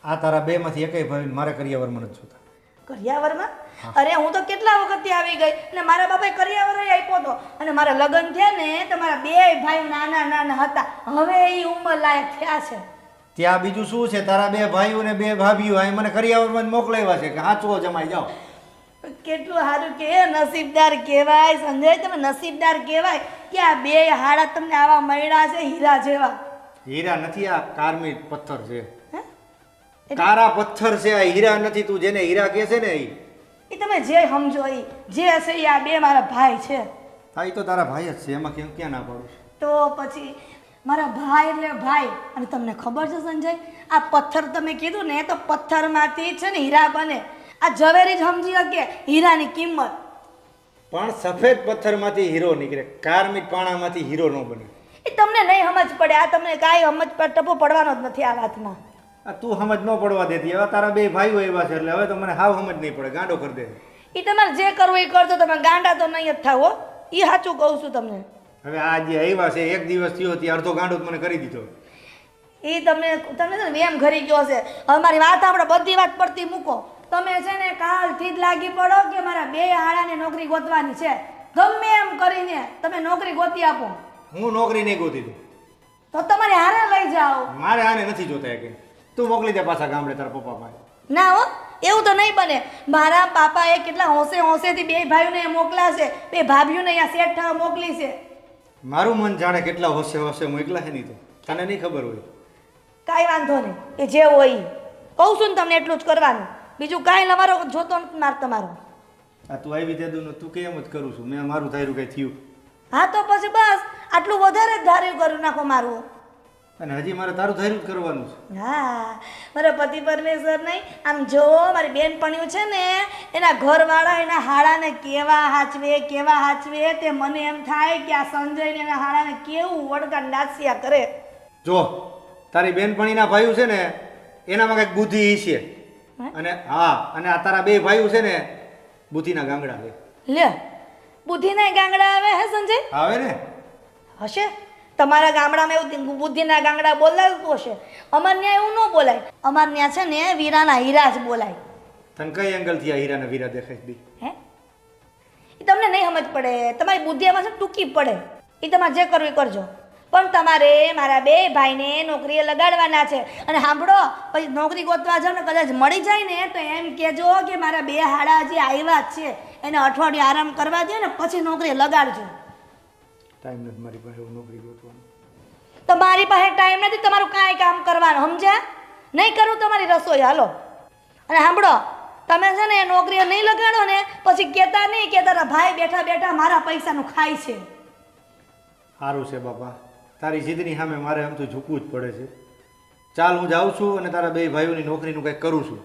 આ તારા બે માંથી એકેય ભાઈ મારે કરિયાવરમાં નથી જોતા કરિયાવરમાં અરે હું તો કેટલા વખતથી આવી ગઈ અને મારા બાપાએ કરિયાવર આપ્યો હતો અને મારા લગ્ન થયા ને તો મારા બે ભાઈ નાના નાના હતા હવે એ ઉંમર લાયક થયા છે ત્યાં બીજું શું છે તારા બે ભાઈઓ ને બે ભાભીઓ અહીં મને કરિયાવરમાં જ મોકલાવ્યા છે કે હાચવો જમાઈ જાઓ કેટલું સારું કે નસીબદાર કહેવાય સંજય તમે નસીબદાર કહેવાય કે આ બે હાડા તમને આવા મળ્યા છે હીરા જેવા હીરા નથી આ કારમી પથ્થર છે હે? કારા પથ્થર છે આ હીરા નથી તું જેને હીરા કહે છે ને એ તમે જે સમજો એ જે હશે એ આ બે મારા ભાઈ છે હા એ તો તારા ભાઈ જ છે એમાં ક્યાં ના પાડું તો પછી મારા ભાઈ એટલે ભાઈ અને તમને ખબર છે સંજય આ પથ્થર તમે કીધું ને તો પથ્થરમાંથી છે ને હીરા બને આ ઝવેરી જ સમજી શકે હીરાની કિંમત પણ સફેદ પથ્થરમાંથી હીરો નીકળે કારમીટ પાણામાંથી હીરો ન બને એ તમને નહીં સમજ પડે આ તમને કાંઈ સમજ ટપો પડવાનો જ નથી આ વાતમાં આ તું સમજ ન પડવા દેતી હવે તારા બે ભાઈઓ એવા છે એટલે હવે તો મને હાવ સમજ નહીં પડે ગાંડો કરી દે એ તમારે જે કરવું એ કરજો તમે ગાંડા તો નહીં જ થાવ હો એ સાચું કહું છું તમને હવે આ જે આવ્યા છે એક દિવસ થયો ત્યાં અડધો ગાંડો જ મને કરી દીધો એ તમને તમને છે ને વેમ ઘરી ગયો છે હવે મારી વાત આપણે બધી વાત પડતી મૂકો તમે છે ને કાલથી જ લાગી પડો કે મારા બે હાડાને નોકરી ગોતવાની છે ગમે એમ કરીને તમે નોકરી ગોતી આપો હું નોકરી નહીં ગોતી દઉં તો તમારે હારે લઈ જાઓ મારે આને નથી જોતા કે તું મોકલી દે પાછા ગામડે તારા પપ્પા પાસે ના હો એવું તો નહીં બને મારા પાપાએ કેટલા હોંશે હોંશેથી બે ભાઈઓને મોકલાશે બે ભાભીઓને અહીંયા સેટ થવા મોકલી છે મારું મન જાણે કેટલા હોશે હોશે હું એકલા છે નહીં તો તને નહીં ખબર હોય કાંઈ વાંધો નહીં એ જે હોય ઈ. કહું છું ને તમને એટલું જ કરવાનું બીજું કાંઈ તમારો જોતો નથી માર તમારો આ તું આવી દે તું કેમ જ કરું છું મેં મારું ધાર્યું કંઈ થયું હા તો પછી બસ આટલું વધારે જ ધાર્યું કરી નાખો મારું અને હજી મારે તારું ધાર્યું જ કરવાનું છે. હા મારા પતિ પરમેશ્વર નહીં આમ જો મારી બેનપણીઓ છે ને એના ઘરવાળા એના હાડાને કેવા હાચવે તે મને એમ થાય કે આ સંજય ને એના હાડાને કેવું વળગા નાસ્યા કરે. જો તારી બેનપણીના ભાઈઓ છે ને એનામાં કંઈક બુદ્ધિ છે. અને હા અને આ તારા બે ભાઈઓ છે ને બુદ્ધિના ગાંગડા છે. લે બુદ્ધિના ગાંગડા આવે હે સંજય? આવે ને? હશે તમારા ગામડામાં એવું બુદ્ધિના ગાંગડા બોલાવતું હશે. અમાર ન્યા એવું ન બોલાય. અમાર ન્યા છે ને વીરાના હીરા જ બોલાય. તને કઈ એંગલથી આ હીરાના વીરા દેખાય છે? હે એ તમને નહીં સમજ પડે. તમારી બુદ્ધિ એમાં છે ને ટૂંકી પડે. એ તમારે જે કરવું એ કરજો. પણ તમારે મારા બે ભાઈને નોકરીએ લગાડવાના છે. અને સાંભળો પછી નોકરી ગોતવા જાવ ને કદાચ મળી જાય ને તો એમ કહેજો કે મારા બે હાડા હજી આવ્યા જ છે એને અઠવાડિયું આરામ કરવા દે ને પછી નોકરીએ લગાડજો. ટાઈમ નથી મારી પાસે એવું નોકરી ગોતવાનો. તો મારી પાસે ટાઈમ નથી તમારું કાંઈ કામ કરવાનું, સમજ્યા? નહીં કરું તમારી રસોઈ. હાલો અને સાંભળો તમે છે ને નોકરીએ નહીં લગાડો ને પછી કહેતા નહીં કે તારા ભાઈ બેઠા બેઠા મારા પૈસાનું ખાય છે. સારું છે બાપા, તારી જીદની સામે મારે આમ તો ઝૂકવું જ પડે છે. ચાલ હું જાઉં છું અને તારા બે ભાઈઓની નોકરીનું કંઈક કરું છું.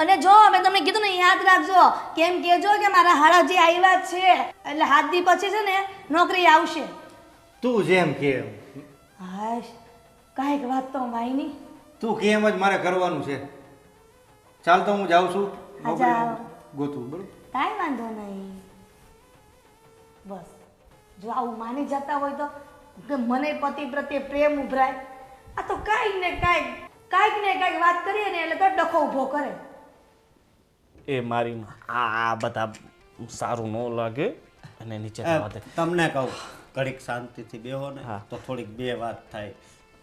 અને જો મેં તમને કીધું ને યાદ રાખજો કેમ કહેજો કે મારા હાડાજી આવ્યા જ છે એટલે હાથ દી પછી છે ને નોકરી આવશે. તું જેમ કે એમ. હાશ કાંઈક વાત તો વાયની. તું કેમ જ મારે કરવાનું છે. ચાલ તો હું જાઉં છું હા, નોકરી જાઓ. ગોતું. બરોબર? કાંઈ વાંધો નહીં. બસ જો આવું માની જતા હોય તો કે મને પતિ પ્રત્યે પ્રેમ ઉભરાય. આ તો કાંઈક ને કાંઈક વાત કરીએ ને એટલે તો ડખો ઊભો કરે. એ મારી આ બધા સારું ન લાગે અને નીચે જવા દે. તમને કહું ઘડીક શાંતિથી બેહો ને હા. તો થોડીક બે વાત થાય.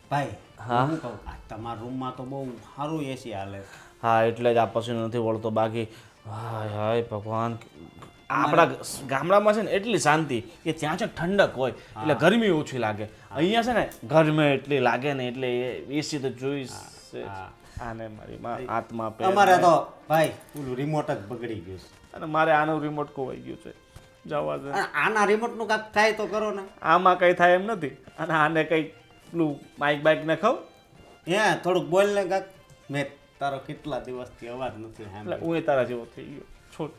ભાઈ હા. હું કહું આ તમારા રૂમમાં તો બહુ સારું એસી હાલે. હા એટલે જ આ પછી નથી વળતો. બાકી હાય હાય ભગવાન, આપણા ગામડામાં છે ને એટલી શાંતિ કે ત્યાં છે ઠંડક હોય એટલે ગરમી ઓછી લાગે. અહીંયા છે ને ગરમી એટલી લાગે ને એટલે એસી તો જોઈશ જ. આને મારી માં હાથમાં પહેરે. અમારે તો ભાઈ પેલું રિમોટ જ બગડી ગયું છે. અને મારે આનું રિમોટ ખોવાઈ ગયું છે. જવા દે. અને આના રિમોટ નું કાંઈક થાય તો કરો ને. આમાં કઈ થાય એમ નથી. અને આને કઈ પેલું માઇક બાઇક ને ખાવ હે થોડુંક બોલ ને કાંક. મેં તારો કેટલા દિવસથી અવાજ નથી એટલે સાંભળ્યો. હું તારા જેવો થઈ ગયો. છોડ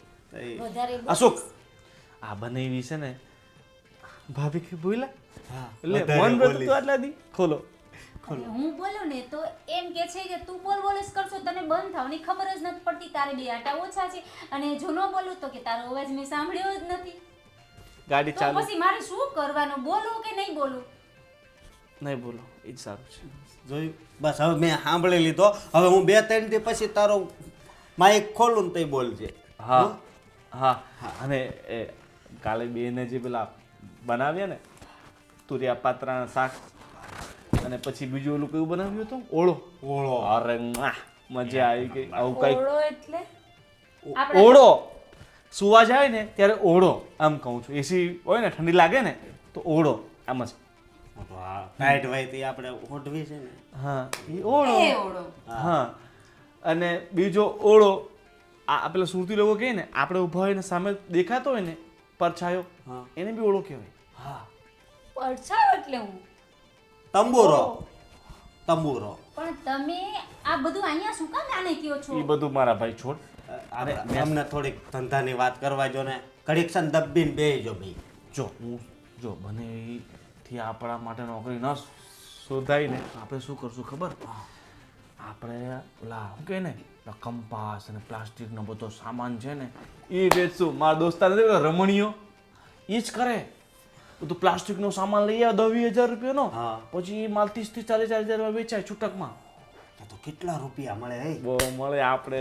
વધારે અશોક આ બનાવી છે ને ભાભી કે બોલા હા, એટલે વધારે મન બોલીશ. તો આટલા દી ખોલો. અને હું બોલું ને તો એમ કે છે કે તું બોલ જ કરશો તને બંધ થવાની ખબર જ નથી પડતી. તારે બે આટા ઓછા છે અને જો ન બોલું તો કે તારો અવાજ મેં સાંભળ્યો જ નથી. ગાડી તો ચાલુ પછી મારે શું કરવાનું? બોલું કે નહીં બોલું? નહીં બોલો એ જ સારું છે. જોયું બસ હવે મેં સાંભળી લીધો. હવે હું 2-3 દી પછી તારો માઇક ખોલું ને તઈ બોલજે. હા હા અને એ કાલે બેને જે પેલા બનાવ્યા ને તુરિયા પાત્રાના શાક અને પછી બીજું ઓલું કયું બનાવ્યું હતું? ઓળો. ઓળો. અરે વાહ, મજા આવી ગઈ. આવું કઈક ઓળો એટલે આપણે ઓળો સુવા જાય ને ત્યારે ઓળો આમ કહું છું. એસી હોય ને ઠંડી લાગે ને તો ઓળો આમ જ. ટાઈટ હોય તે આપણે ઓઢવી છે ને. હા એ ઓળો. એ ઓળો. હા અને બીજો ઓળો આ પેલા સુરતી લોકો કહે ને આપણે ઊભા હોય ને સામે દેખાતો હોય ને પરછાયો હા. એને બી ઓળો કહેવાય. હા પડછાયો એટલે હું. તંબુરો. તંબુરો. પણ તમે આ બધું અહીંયા શું કામ આને કયો છો? એ બધું મારા ભાઈ છોડ. આપણે અમને થોડીક ધંધાની વાત કરવા જો ને. ઘડીક છે ને દબ્બીને બેહજો ભાઈ. જો હું જો બને એથી આપણા માટે નોકરી ન શોધાય ને તો આપણે શું કરશું ખબર? આપણે ઓલા શું કહે ને કંપાસ અને પ્લાસ્ટિકનો બધો સામાન છે ને એ વેચશું. મારા દોસ્તાર નથી પેલો રમણીયો એ જ કરે. બધું પ્લાસ્ટિકનો સામાન લઈ આવે 10,000 રૂપિયાનો. હા. પછી માલ 30,000-40,000 વેચાય છૂટકમાં. તો કેટલા રૂપિયા મળે હે? બહુ મળે. આપણે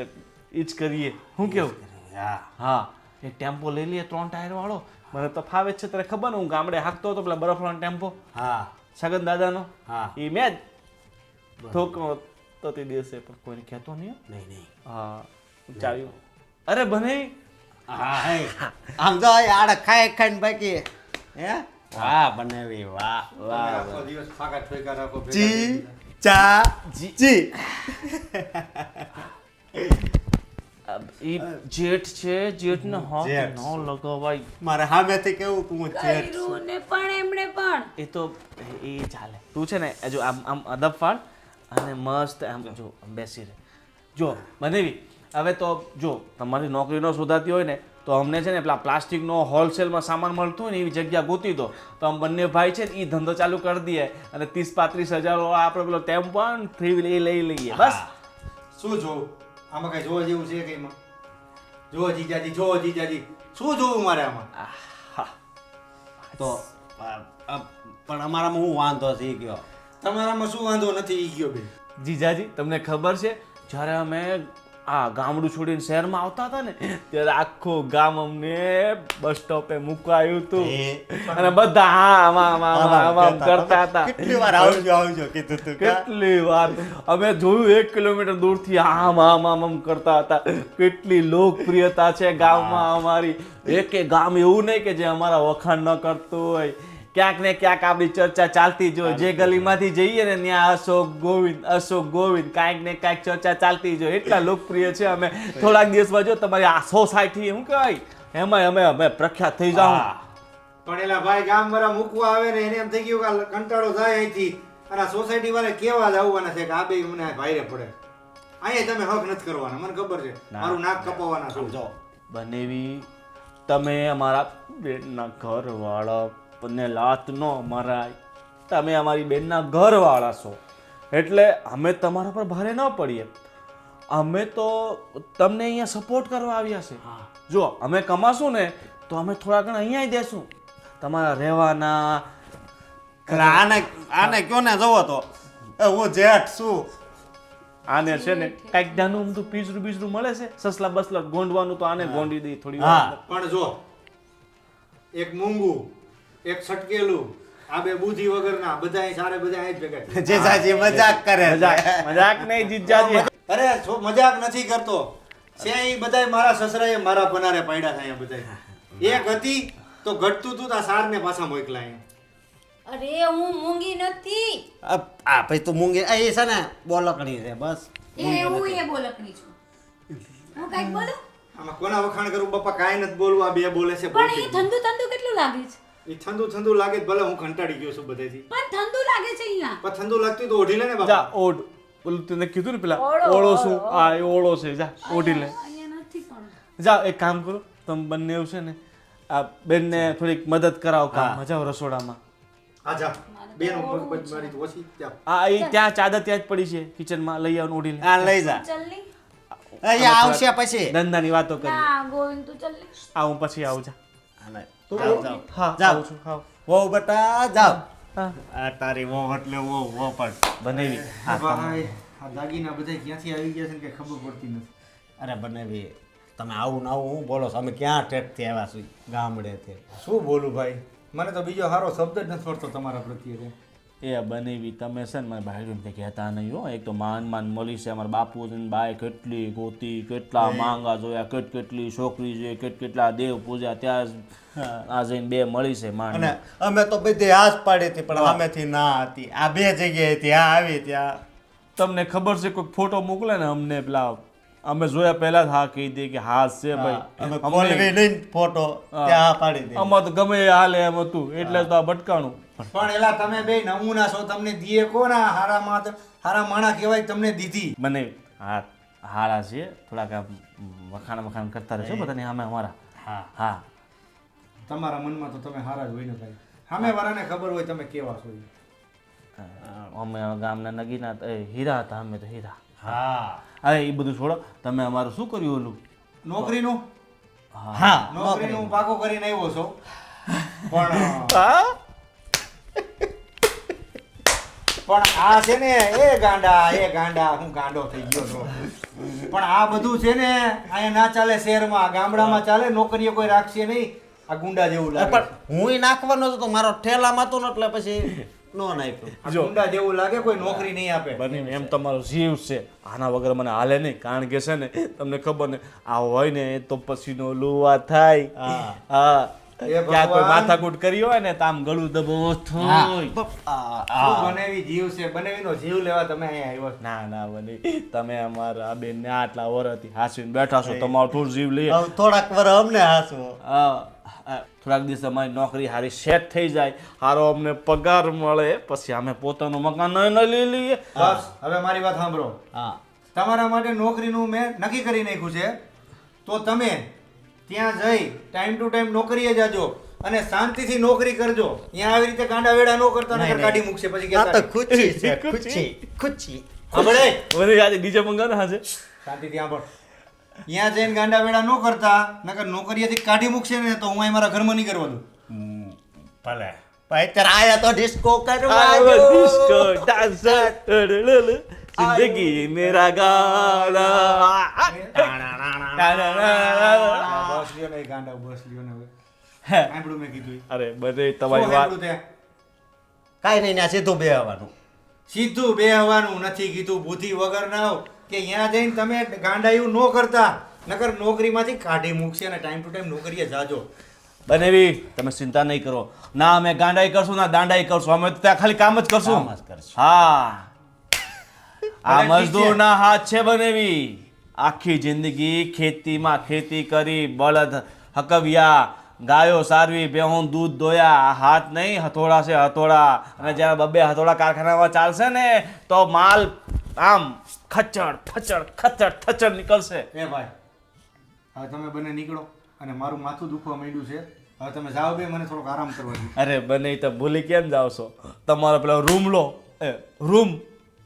એ જ કરીએ. શું કેવું? હા હા એક ટેમ્પો લઈ લઈએ 3 ટાયર વાળો. મને તો ફાવે જ છે. તને ખબર ને હું ગામડે હાંકતો હતો પેલા બરફવાળો ટેમ્પો હા સગન દાદાનો. હા. એ મેં જ ઠોકરો તો તે દિવસે પણ કોઈને કહેતો નહીં. નહીં નહીં. હા ચાલ્યું. અરે બને હા હે આમ જો આડે ખાઈ ખાઈને બાકી હે વાહ બનાવી વાહ વાહ આખો દિવસ ફાકા ઠોકા રાખો. જી ચા જી ઈ જેઠ છે જેઠને હાથ જેઠ. ન લગાવાય મારે સામેથી કેવું તું જેઠ કર્યું ને પણ એમણે પણ એ તો એ ચાલે તું છે ને જો આમ આમ અદબ ફાળ અને મસ્ત આમ જો આમ બેસી રહે જો બનેવી હવે તો જો તમારી નોકરી ન શોધાતી હોય ને તો અમને છે ને પેલા પ્લાસ્ટિકનો હોલસેલમાં સામાન મળતું હોય ને એવી જગ્યા ગોતી દો તો આમ બંને ભાઈ છે ને એ ધંધો ચાલુ કરી દઈએ અને 30-35 હજાર આપણે પેલો ટેમ્પો આવે ને થ્રી વ્હીલ એ લઈ લઈએ બસ શું જોવું આમાં કઈ જોવા જેવું છે કઈમાં જો જીજાજી શું જોવું મારે આમાં તો પણ અમારામાં હું વાંધો છે ઈ કયો તમારામાં શું વાંધો નથી ઈ ગયો બે જીજાજી તમને ખબર છે જ્યારે અમે આ ગામડું છોડીને શહેરમાં આવતા હતા ને ત્યારે આખું ગામ અમને બસ સ્ટોપે મુકાયું હતું અને બધા આમ આમ આમ આમ આમ કરતા હતા કેટલી વાર આવજો કીધું તું કે કેટલી વાર અમે જોયું 1 કિલોમીટર દૂરથી આમ આમ આમ આમ કરતા હતા કેટલી લોકપ્રિયતા છે ગામમાં અમારી એકે ગામ એવું નહીં કે જે અમારા વખાણ ન કરતું હોય ક્યાંક ને ક્યાંક આપણી ચર્ચા ચાલતી જ હોય જે ગલીમાંથી જઈએ ને ત્યાં અશોક ગોવિંદ કાંઈક ને કાંઈક ચર્ચા ચાલતી જ હોય એટલા લોકપ્રિય છે અમે થોડાક દિવસમાં જો તમારી આ સોસાયટી શું કહેવાય એમાં અમે પ્રખ્યાત થઈ જાઉં પણ એલા ભાઈ ગામ વાળા મૂકવા આવે ને એને એમ થઈ ગયું કે કંટાળો થાય અહીંથી અને આ સોસાયટી વાળા કેવા જ આવવાના છે કે આ બે મને ભાઈરે પડે અહીંયા તમે હક નથી કરવાના મને ખબર છે મારું નાક કપાવવાના છો જો બનેવી તમે અમારા બેનના ઘરવાળા ને લાત ન મરાય તમે અમારી બેનના ઘરવાળા છો એટલે અમે તમારા પર ભારે ન પડીએ અમે તો તમને અહીંયા સપોર્ટ કરવા આવ્યા છે જો અમે કમાશું ને તો અમે થોડા ઘણા અહીંયા દેશું તમારા રહેવાના આને કયો ને જોવો તો હું જેઠ છું આને છે ને કાંઈક નાનું અમથું પીજરું મળે છે સસલા બસલા ગોંડવાનું તો આને ગોંડી દઈ થોડી વાર પણ જો એક મૂંગું એક છટકેલું આ બે બુદ્ધિ વગરના બધા સારે બધા અહીં જ ભેગા જેજાજી મજાક કરે મજાક નહીં જીજાજી અરે મજાક નથી કરતો છે ઈ બધાય મારા સસરાએ મારા પનારે પાડ્યા થાય બધાય એક હતી તો ઘટતું તું તા સારને પાછા મોકલા અરે હું મૂંગી નથી આ ભાઈ તું મૂંગી એ છે ને બોલકણી છે બસ હું એ બોલકણી છું હું કાંઈક બોલું આમાં કોના વખાણ કરું બાપા કાંઈ નથી બોલવું આ બે બોલે છે પણ એ ઠંડુ કેટલું લાગે છે ઈ ઠંડુ લાગે જ ભલે હું કંટાળી ગયો છું બધેથી પણ ઠંડુ લાગે છે અહીંયા પણ ઠંડુ લાગતું તો ઓઢી લે ને જા બાપા ઓઢ બોલું તને કીધું ને પેલા ઓળો શું હા એ ઓળો છે જા ઓઢી લે અહીંયા નથી પણ જા એક કામ કરો તમે બંને એવું છે ને આ બેનને થોડીક મદદ કરાવો કામ જાઓ રસોડામાં હા જા બેનો મગજ મારી તો ઓછી જા આ એ ત્યાં ચાદર ત્યાં જ પડી છે કિચનમાં લઈ આવને ઓઢી લે આ લઈ જા ચલ્લી અહીંયા આવશે પછી ધંધાની વાતો કરી ના ગોવિંદ તું ચલ્લી આ હું પછી આવું જા જાઓ હા જાઓ. આવું છું હા વહુ બટા જાઓ હા આ તારી વહુ એટલે વહુ પણ બનેવી ભાઈ આ દાગીના બધા ક્યાંથી આવી ગયા છે ને કે ખબર પડતી નથી અરે બનેવી તમે આવું ને આવું હું બોલો છો અમે ક્યાં ઠેઠથી આવ્યા છીએ ગામડેથી શું બોલું ભાઈ મને તો બીજો સારો શબ્દ જ નથી પડતો તમારા પ્રત્યે એ બનેવી તમે છે ને મને ભાઈ કંઈ કહેતા નહીં હો એક તો માન મળી છે અમારા બાપુ બાય કેટલી ગોતી કેટલા માંગા જોયા કેટલી છોકરી જોઈએ કેટલા દેવ પૂજા ત્યાં આ જઈને બે મળી છે માન અને અમે તો બધી હાથ પાડી હતી પણ સામેથી ના હતી આ બે જગ્યાએ ત્યાં આવી ત્યાં તમને ખબર છે કોઈ ફોટો મોકલે ને અમને પેલા અમે જોયા પહેલા જ હા કહી દે કે હા છે ભાઈ અમે ખોલવી નહીં ફોટો ત્યાં હા પાડી દે આમાં તો ગમે એ હાલે એમ હતું એટલે તો આ ભટકાણું પણ એલા તમે બે નમૂના છો તમને દીએ કોના હારા માણા કહેવાય તમને દીધી મને હા હારા છે થોડાક આમ વખાણ કરતા રહેશો બધાને સામે અમારા હા હા તમારા મનમાં તો તમે હારા જ હોય ને ભાઈ સામે વાળાને ખબર હોય તમે કેવા છો ઈ. અમે ગામના નગીના હીરા હતા અમે તો હીરા હા અરે એ બધું છોડો તમે અમારું શું કર્યું ઓલું નોકરીનું હા નોકરીનું પાકો કરીને આવ્યો છો પણ પણ આ છે ને એ ગાંડા હું ગાંડો થઈ ગયો છો પણ આ બધું છે ને અહીંયા ના ચાલે શહેરમાં ગામડામાં ચાલે નોકરીઓ કોઈ રાખશે નહીં આ ગુંડા જેવું લાગે પણ હું નાખવાનો હતો તો મારો ઠેલામાં હતો ને એટલે પછી નો નાખ્યો આ ગુંડા જેવું લાગે કોઈ નોકરી નહીં આપે બની એમ તમારો જીવ છે આના વગર મને હાલે નહીં કારણ કે છે ને તમને ખબર ને આ હોય ને તો પછીનો લુવા થાય હા ક્યાં કોઈ માથાકૂટ કરી હોય ને તો આમ ગળું દબો થાય. શું બનેવી જીવ છે, બનેવીનો જીવ લેવા તમે અહીંયા આવ્યો છો. ના ના બને તમે અમારા બેન ને આટલા વરથી હાસીને બેઠા છો, તમારો થોડું જીવ લઈએ. હવે થોડાક વર અમને હાસવો. થોડાક દિવસ અમારી નોકરી સારી સેટ થઈ જાય, સારો અમને પગાર મળે, પછી અમે પોતાનું મકાન લઈ લઈએ. બસ હવે મારી વાત સાંભળો. હા તમારા માટે નોકરીનું મેં નક્કી કરી નાખ્યું છે. તો તમે ત્યાં જઈ ટાઈમ ટુ ટાઈમ નોકરીએ જાજો અને શાંતિથી નોકરી કરજો. ત્યાં આવી રીતે ગાંડા વેડા ન કરતા, નકર કાઢી મૂકશે પછી આ તો કહેતા. ખુશી છે, ખુશી ખુશી. સાંભળે? મને આજે ડીજે મંગાવે હાજે. શાંતિથી સાંભળ. ત્યાં જઈને ગાંડા વેડા ન કરતા, નકર નોકરીએથી કાઢી મૂકશે ને તો હું અહીં મારા ઘરમાં નહીં કરવા દઉં. ભલે ભાઈ ત્યારે આયા તો ડિસ્કો કરવા डिस्को डांसर जिंदगी मेरा गाना. બસ લ્યો ને એ ગાંડા, બસ લ્યો ને હવે. સાંભળ્યું મેં કીધું ઈ. અરે બધે શું તમારી વાત સાંભળ્યું તે? કાંઈ નહીં ને સીધું બે આવવાનું. સીધું બેહવાનું નથી કીધું, બુદ્ધિ વગર ના આવ કે અહીંયા જઈને તમે ગાંડા એવું ન કરતા, નકર નોકરીમાંથી કાઢી મૂકશે અને ટાઈમ ટુ ટાઈમ નોકરીએ જાજો. બનેવી તમે ચિંતા નહીં કરો. ના અમે ગાંડાઈ કરશું ના દાંડાઈ કરશું, અમે તો ત્યાં ખાલી કામ જ કરશું. કામ જ કરશું. હા આ ભલે ઠીક છે. મજદૂરના હાથ છે બનેવી. આખી જિંદગી ખેતીમાં ખેતી કરી, બળદ હકવ્યા, ગાયો સારવી, ભેહું દૂધ દોયા. આ હાથ નહીં હથોડા છે હથોડા. અને જ્યારે બબે હથોડા કારખાનામાં ચાલશે ને તો માલ આમ ખચડ ખચડ ખચડ ખચડ નીકળશે. એ ભાઈ હવે તમે બંને નીકળો અને મારું માથું દુખવા માંડ્યું છે. હવે તમે જાઓ બે, મને થોડોક આરામ કરવા દો. અરે બને તો ભૂલી કેમ જાવ છો? તમારો પેલો રૂમ લો, રૂમ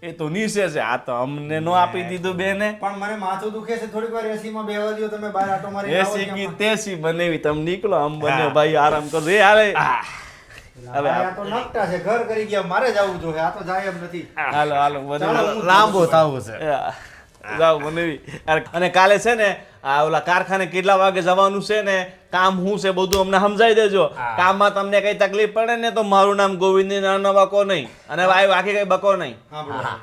એ તો નીચે છે. આ તો અમને નો આપી દીધું બેને. પણ મને માથું દુખે છે, થોડીક વાર એસીમાં બેહવા દો. તમે બહાર આટો મારી આવો એસી કી ત્યાં. તેસી બનેવી તમે નીકળો, આમ બને ભાઈ આરામ કરો. એ હાલે હવે આ તો નકટા છે, ઘર કરી ગયા. મારે જવું જોઈએ, આ તો જાય એમ નથી. હાલો હાલો ચાલો, બધું હું લાંબુ થવું છે. જાઓ બનેવી. અને કાલે છે ને આ ઓલા કારખાને કેટલા વાગે જવાનું છે ને કામ શું છે બધું અમને સમજાઈ દેજો. કામમાં તમને કઈ તકલીફ પડે ને તો મારું નામ ગોવિંદ નાનો બકો નહીં, અને બાકી કઈ બકો નહીં. સાંભળો,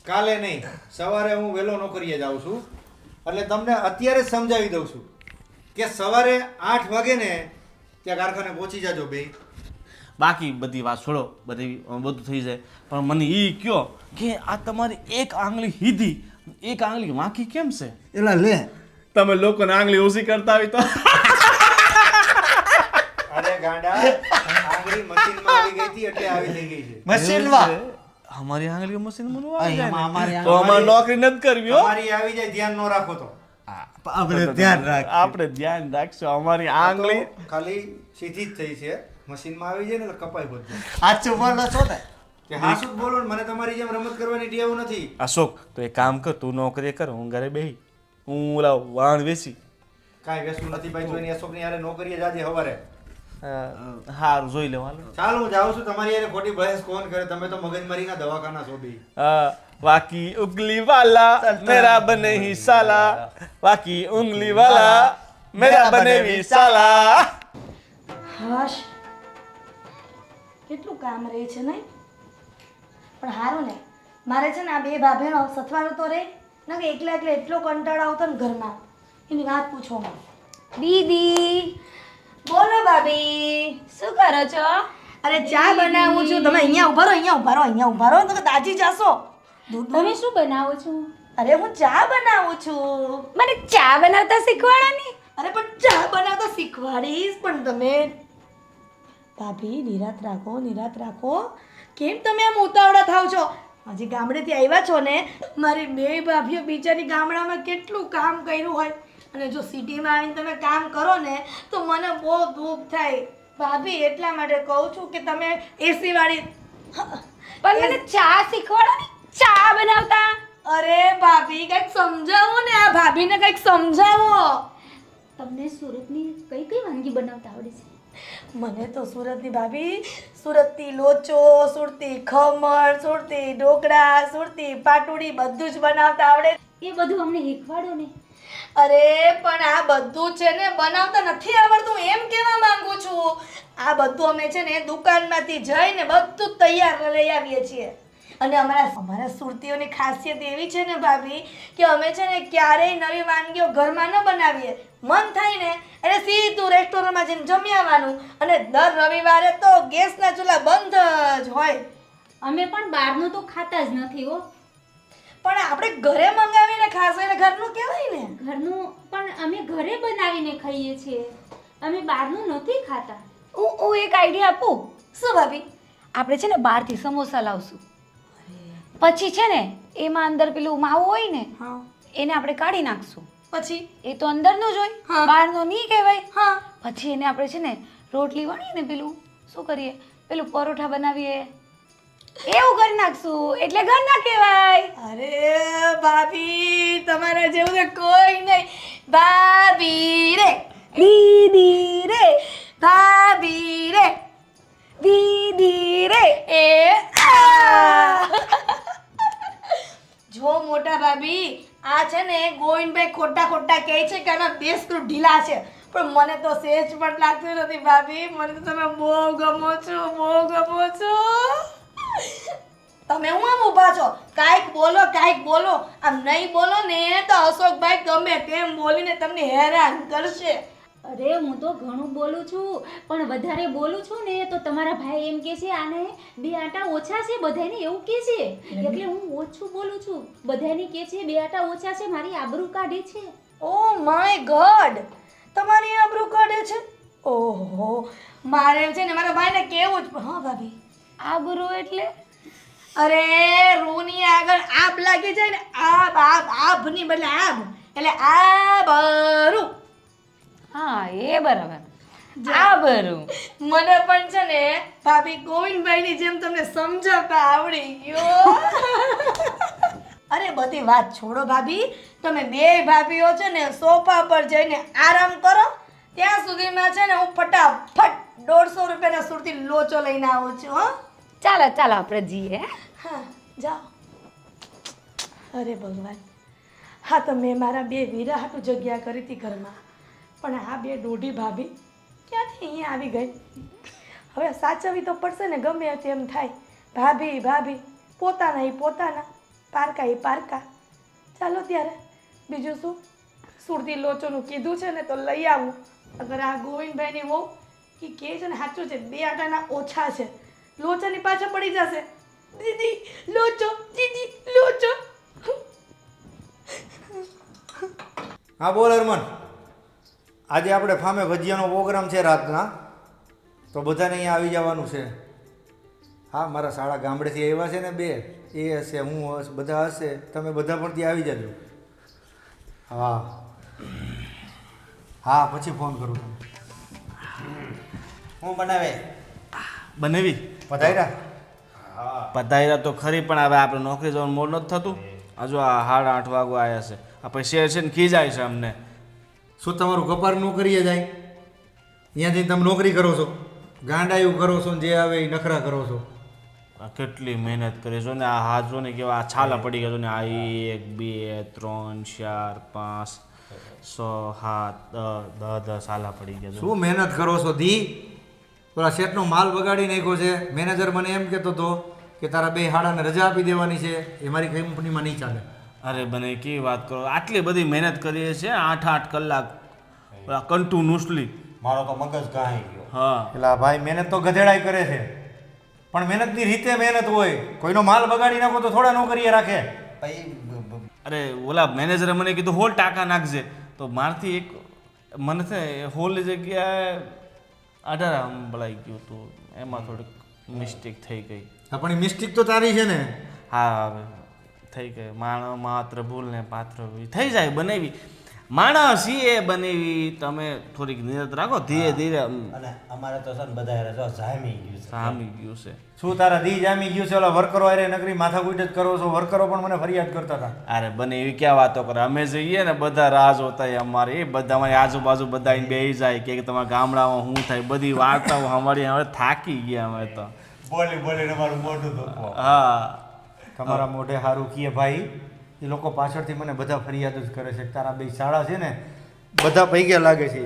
કાલે નહીં, સવારે હું વહેલો નોકરીએ જાઉં છું. એટલે તમને અત્યારે જ સમજાવી દઉં છું કે સવારે 8 વાગે ને ત્યાં કારખાને પહોંચી જાજો બે. બાકી બધી વાત છોડો, બધું થઈ જાય. પણ મને એ કયો કે આ તમારી એક આંગળી હીધી, એક આંગળી વાંકી કેમ છે? એલા લે તમે લોકોને આંગળી ઓછી કરતા હોય તો અરે ગાંડા, આંગળી મશીનમાં આવી ગઈ હતી એટલે આવી થઈ ગઈ છે. મશીનમાં અમારી આંગળીઓ મશીનમાં નો અહીં અમારી તો અમારે નોકરી નથી કરવી હો. તમારી આવી જાય, ધ્યાન ન રાખો તો. આપણે ધ્યાન રાખ. આપણે ધ્યાન રાખશું. અમારી આંગળી તો ખાલી સીધી જ થઈ છે. મશીનમાં આવી જાય ને એટલે કપાઈ બધું. સાચું બોલો છો ને? કે હાસું જ બોલો ને, મને તમારી જેમ રમત કરવાની ટેવ નથી. અશોક તો એક કામ કર, તું નોકરી કર, હું ઘરે બેહી, હું ઓલા વાણ વેચી. કાંઈ વેસવું નથી ભાઈ. જોઈને અશોકની હારે નોકરીએ જાજે હવારે. હારું જોઈ લેવાનું. ચાલ હું જાઉં છું. તમારી હારે ખોટી બહેસ કોણ કરે? તમે તો મગજમારીના દવાખાના છો બે. વાકી ઉંગલી વાલા મેરા બને હી સાલા, વાકી ઉંગલી વાલા મેરા બને હી સાલા. હાશ, કેટલું કામ રહે છે નહીં? પણ હારું ને, મારે છે ને આ બે ભાભીનો સથવારો તો રહે ને, કે એકલા એકલા એટલો કંટાળો આવતો ને ઘરમાં, એની વાત પૂછો માં. દીદી બોલો ભાભી. શું કરો છો? અરે ચા બનાવું છું. તમે અહીંયા ઉભા રહો, અહીંયા ઉભા રહો, અહીંયા ઉભા રહો. તો દાજી જાશો. તમે શું બનાવો છો? અરે હું ચા બનાવું છું. મને ચા બનાવતા શીખવાડો ને. અરે પણ ચા બનાવતા શીખવાડીશ, પણ તમે ભાભી નિરાત રાખો, નિરાત રાખો. કેમ તમે આમ ઉતાવળા થાવ છો? હજી ગામડેથી આવ્યા છો ને? મારી બે ભાભીઓ બિચારી ગામડામાં કેટલું કામ કર્યું હોય, અને જો સિટીમાં આવીને તમે કામ કરો ને તો મને બહુ દુઃખ થાય. ભાભી એટલા માટે કહું છું કે તમે એસી વાળી. પણ મને ચા શીખવાડો ને, ચા બનાવતા. અરે ભાભી કંઈક સમજાવો ને, આ ભાભીને કંઈક સમજાવો. તમને સુરતની કઈ કઈ વાનગી બનાવતા આવડે છે? મને તો સુરતની ભાભી, સુરતી લોચો, સુરતી ખમણ, સુરતી ઢોકળા, સુરતી પાટુડી બધું જ બનાવતા આવડે. એ બધું અમને શીખવાડો ને. અરે પણ આ બધું છે ને બનાવતા નથી આવડતું, એમ કહેવા માંગુ છું. આ બધું અમે છે ને દુકાનમાંથી જઈને બધું જ તૈયાર લઈ આવીએ છીએ. અને અમારા સુરતીઓની ખાસિયત એવી છે ને ભાભી કે અમે છે ને ક્યારેય નવી વાનગીઓ ઘરમાં ન બનાવીએ. મન થાય ને એટલે સીધું રેસ્ટોરન્ટમાં જઈને જમી આવવાનું અને દર રવિવારે તો ગેસના ચૂલા બંધ જ હોય. અમે પણ બહારનું તો ખાતા જ નથી હો. પણ આપણે ઘરે મંગાવીને ખાશો એટલે ઘરનું કહેવાય ને. ઘરનું પણ અમે ઘરે બનાવીને ખાઈએ છીએ. અમે બહારનું નથી ખાતા. હું એક આઈડિયા આપું. શું ભાભી? આપણે છે ને બહારથી સમોસા લાવશું, પછી છે ને એમાં અંદર પેલું માવો હોય ને હા એને આપણે કાઢી નાખશું. પછી એ તો અંદરનો જ હોય, હા. બહારનો નહીં કહેવાય. હા પછી એને આપણે છે ને રોટલી વણીએ ને પેલું શું કરીએ, પેલું પરોઠા બનાવીએ એવું કરી નાખશું એટલે ઘરના કહેવાય. અરે ભાભી તમારા જેવું તો કોઈ નહીં. ભાભી રે દીદી રે ભાભી રે દીદી રે એ આ. જો મોટા ભાભી આ છે ને ગોવિંદભાઈ ખોટા ખોટા કહે છે કે આના બે સ્ક્રૂ ઢીલા છે, પણ મને તો સહેજ પણ લાગતું નથી ભાભી. મને તો તમે બહુ ગમો છો, બહુ ગમો છો. તમે હું આમ ઊભા છો? કાંઈક બોલો. આમ નહીં બોલો ને તો અશોકભાઈ ગમે તેમ બોલીને તમને હેરાન કરશે. અરે હું તો ઘણું બોલું છું, પણ વધારે બોલું છું ને તો તમારા ભાઈ એમ કહે છે આને 2 આટા ઓછા છે, બધાને એવું કહે છે. એટલે હું ઓછું બોલું છું. બધાને કહે છે 2 આટા ઓછા છે, મારી આબરૂ કાઢે છે. ઓ માય ગોડ, તમારી આબરૂ કાઢે છે? ઓહો, મારે છે ને મારા ભાઈને કેવું જ. હા ભાભી, આબરૂ એટલે અરે રૂની આગળ આબ લાગી જાય ને, આભની બદલે આબ એટલે આબરૂ. હા એ બરાબર, આબરૂ. મને પણ છે ને ભાભી ગોવિંદભાઈની જેમ તમને સમજાવતા આવડી ગયો. અરે બધી વાત છોડો ભાભી, તમે બે ભાભીઓ છે ને સોફા પર જઈને આરામ કરો. ત્યાં સુધીમાં છે ને હું ફટાફટ 150 રૂપિયાના સુરતી લોચો લઈને આવું છું. હો ચાલો આપણે જઈએ. હા જાઓ. અરે ભગવાન, હા તો મેં મારા બે વીરા હાટુ જગ્યા કરી હતી ઘરમાં, પણ આ બે દોઢી ભાભી ક્યાંથી અહીંયા આવી ગઈ? હવે સાચવવી તો પડશે ને, ગમે તેમ થાય. ભાભી પોતાના, પારકા એ પારકા. ચાલો ત્યારે બીજું શું, સુરતી લોચોનું કીધું છે ને તો લઈ આવું. અગર આ ગોવિંદભાઈની વહુ કે કહે છે ને સાચું છે, 2 આટાના ઓછા છે, લોચાની પાછળ પડી જશે. દીદી લોચો. હા બોલ હરમન, આજે આપણે ફામે ભજીયાનો પ્રોગ્રામ છે રાતના, તો બધાને અહીંયા આવી જવાનું છે. હા મારા શાળા ગામડેથી આવ્યા છે ને 2, એ હશે, હું હશે, બધા હશે. તમે બધા પણ ત્યાં આવી જજો. હા પછી ફોન કરું તમને. હું બનેવી પધાર્યા તો ખરી, પણ હવે આપણે નોકરી જવાનું મોડ નથી થતું. હજુ આ 8:30 વાગવા આવ્યા છે. આ પછી શેર છે ને ખીજાય છે અમને. શું તમારું કપાર નોકરીએ જાય? ત્યાં જઈને તમે નોકરી કરો છો, ગાંડાયું કરો છો, જે આવે એ નખરા કરો છો. આ કેટલી મહેનત કરી છો ને, આ હાથ જો ને કેવા આ છાલા પડી ગયા છો ને. આ 1 2 3 4 5 6 7 10 છાલા પડી ગયા. શું મહેનત કરો છો ધી? પેલા શેઠનો માલ બગાડી નાખ્યો છે. મેનેજર મને એમ કહેતો હતો કે તારા 2 હાડાને રજા આપી દેવાની છે, એ મારી કંપનીમાં નહીં ચાલે. અરે બને કેવી વાત કરો, આટલી બધી મહેનત કરીએ છીએ, 8 કલાક કન્ટિન્યુઅસલી. મારો તો મગજ ગાઈ ગયો. હા એટલે આ ભાઈ મહેનત તો ગધેડાઈ કરે છે, પણ મહેનતની રીતે મહેનત હોય. કોઈનો માલ બગાડી નાખો તો થોડા નોકરીએ રાખે. અરે ઓલા મેનેજરે મને કીધું હોલ ટાંકા નાખજે, તો મારથી એક મને છે હોલની જગ્યાએ 18 આમ બોલાઈ ગયું હતું, એમાં થોડીક મિસ્ટેક થઈ ગઈ. હા પણ મિસ્ટેક તો તારી છે ને. હા હવે થઈ ગઈ. માત્ર ભૂલ ને પાત્ર થઈ જાય. બનાવી માણસ એ બનાવી, તમે થોડીક નિયત રાખો, ધીરે ધીરે. અને અમારે તો છે ને બધા જો જામી ગયું છે. સામી ગયું છે. શું તારા દી જામી ગયું છે? ઓલા વર્કરો અરે નકરી માથાકૂટ જ કરો છો. વર્કરો પણ મને ફરિયાદ કરતા હતા. અરે બને એવી ક્યાં વાતો કરે, અમે જઈએ ને બધા રાહ જોતા હોય અમારે. એ બધા અમારી આજુબાજુ બધા બેસી જાય કે તમારા ગામડામાં શું થાય, બધી વાર્તાઓ અમારી. હવે થાકી ગયા અમે તો. બોલીને મારું મોઢું ધોકો. હા તમારા મોઢે સારું કીએ ભાઈ. એ લોકો પાછળથી મને બધા ફરિયાદ જ કરે છે. તારા 2 શાળા છે ને બધા પૈકે લાગે છે.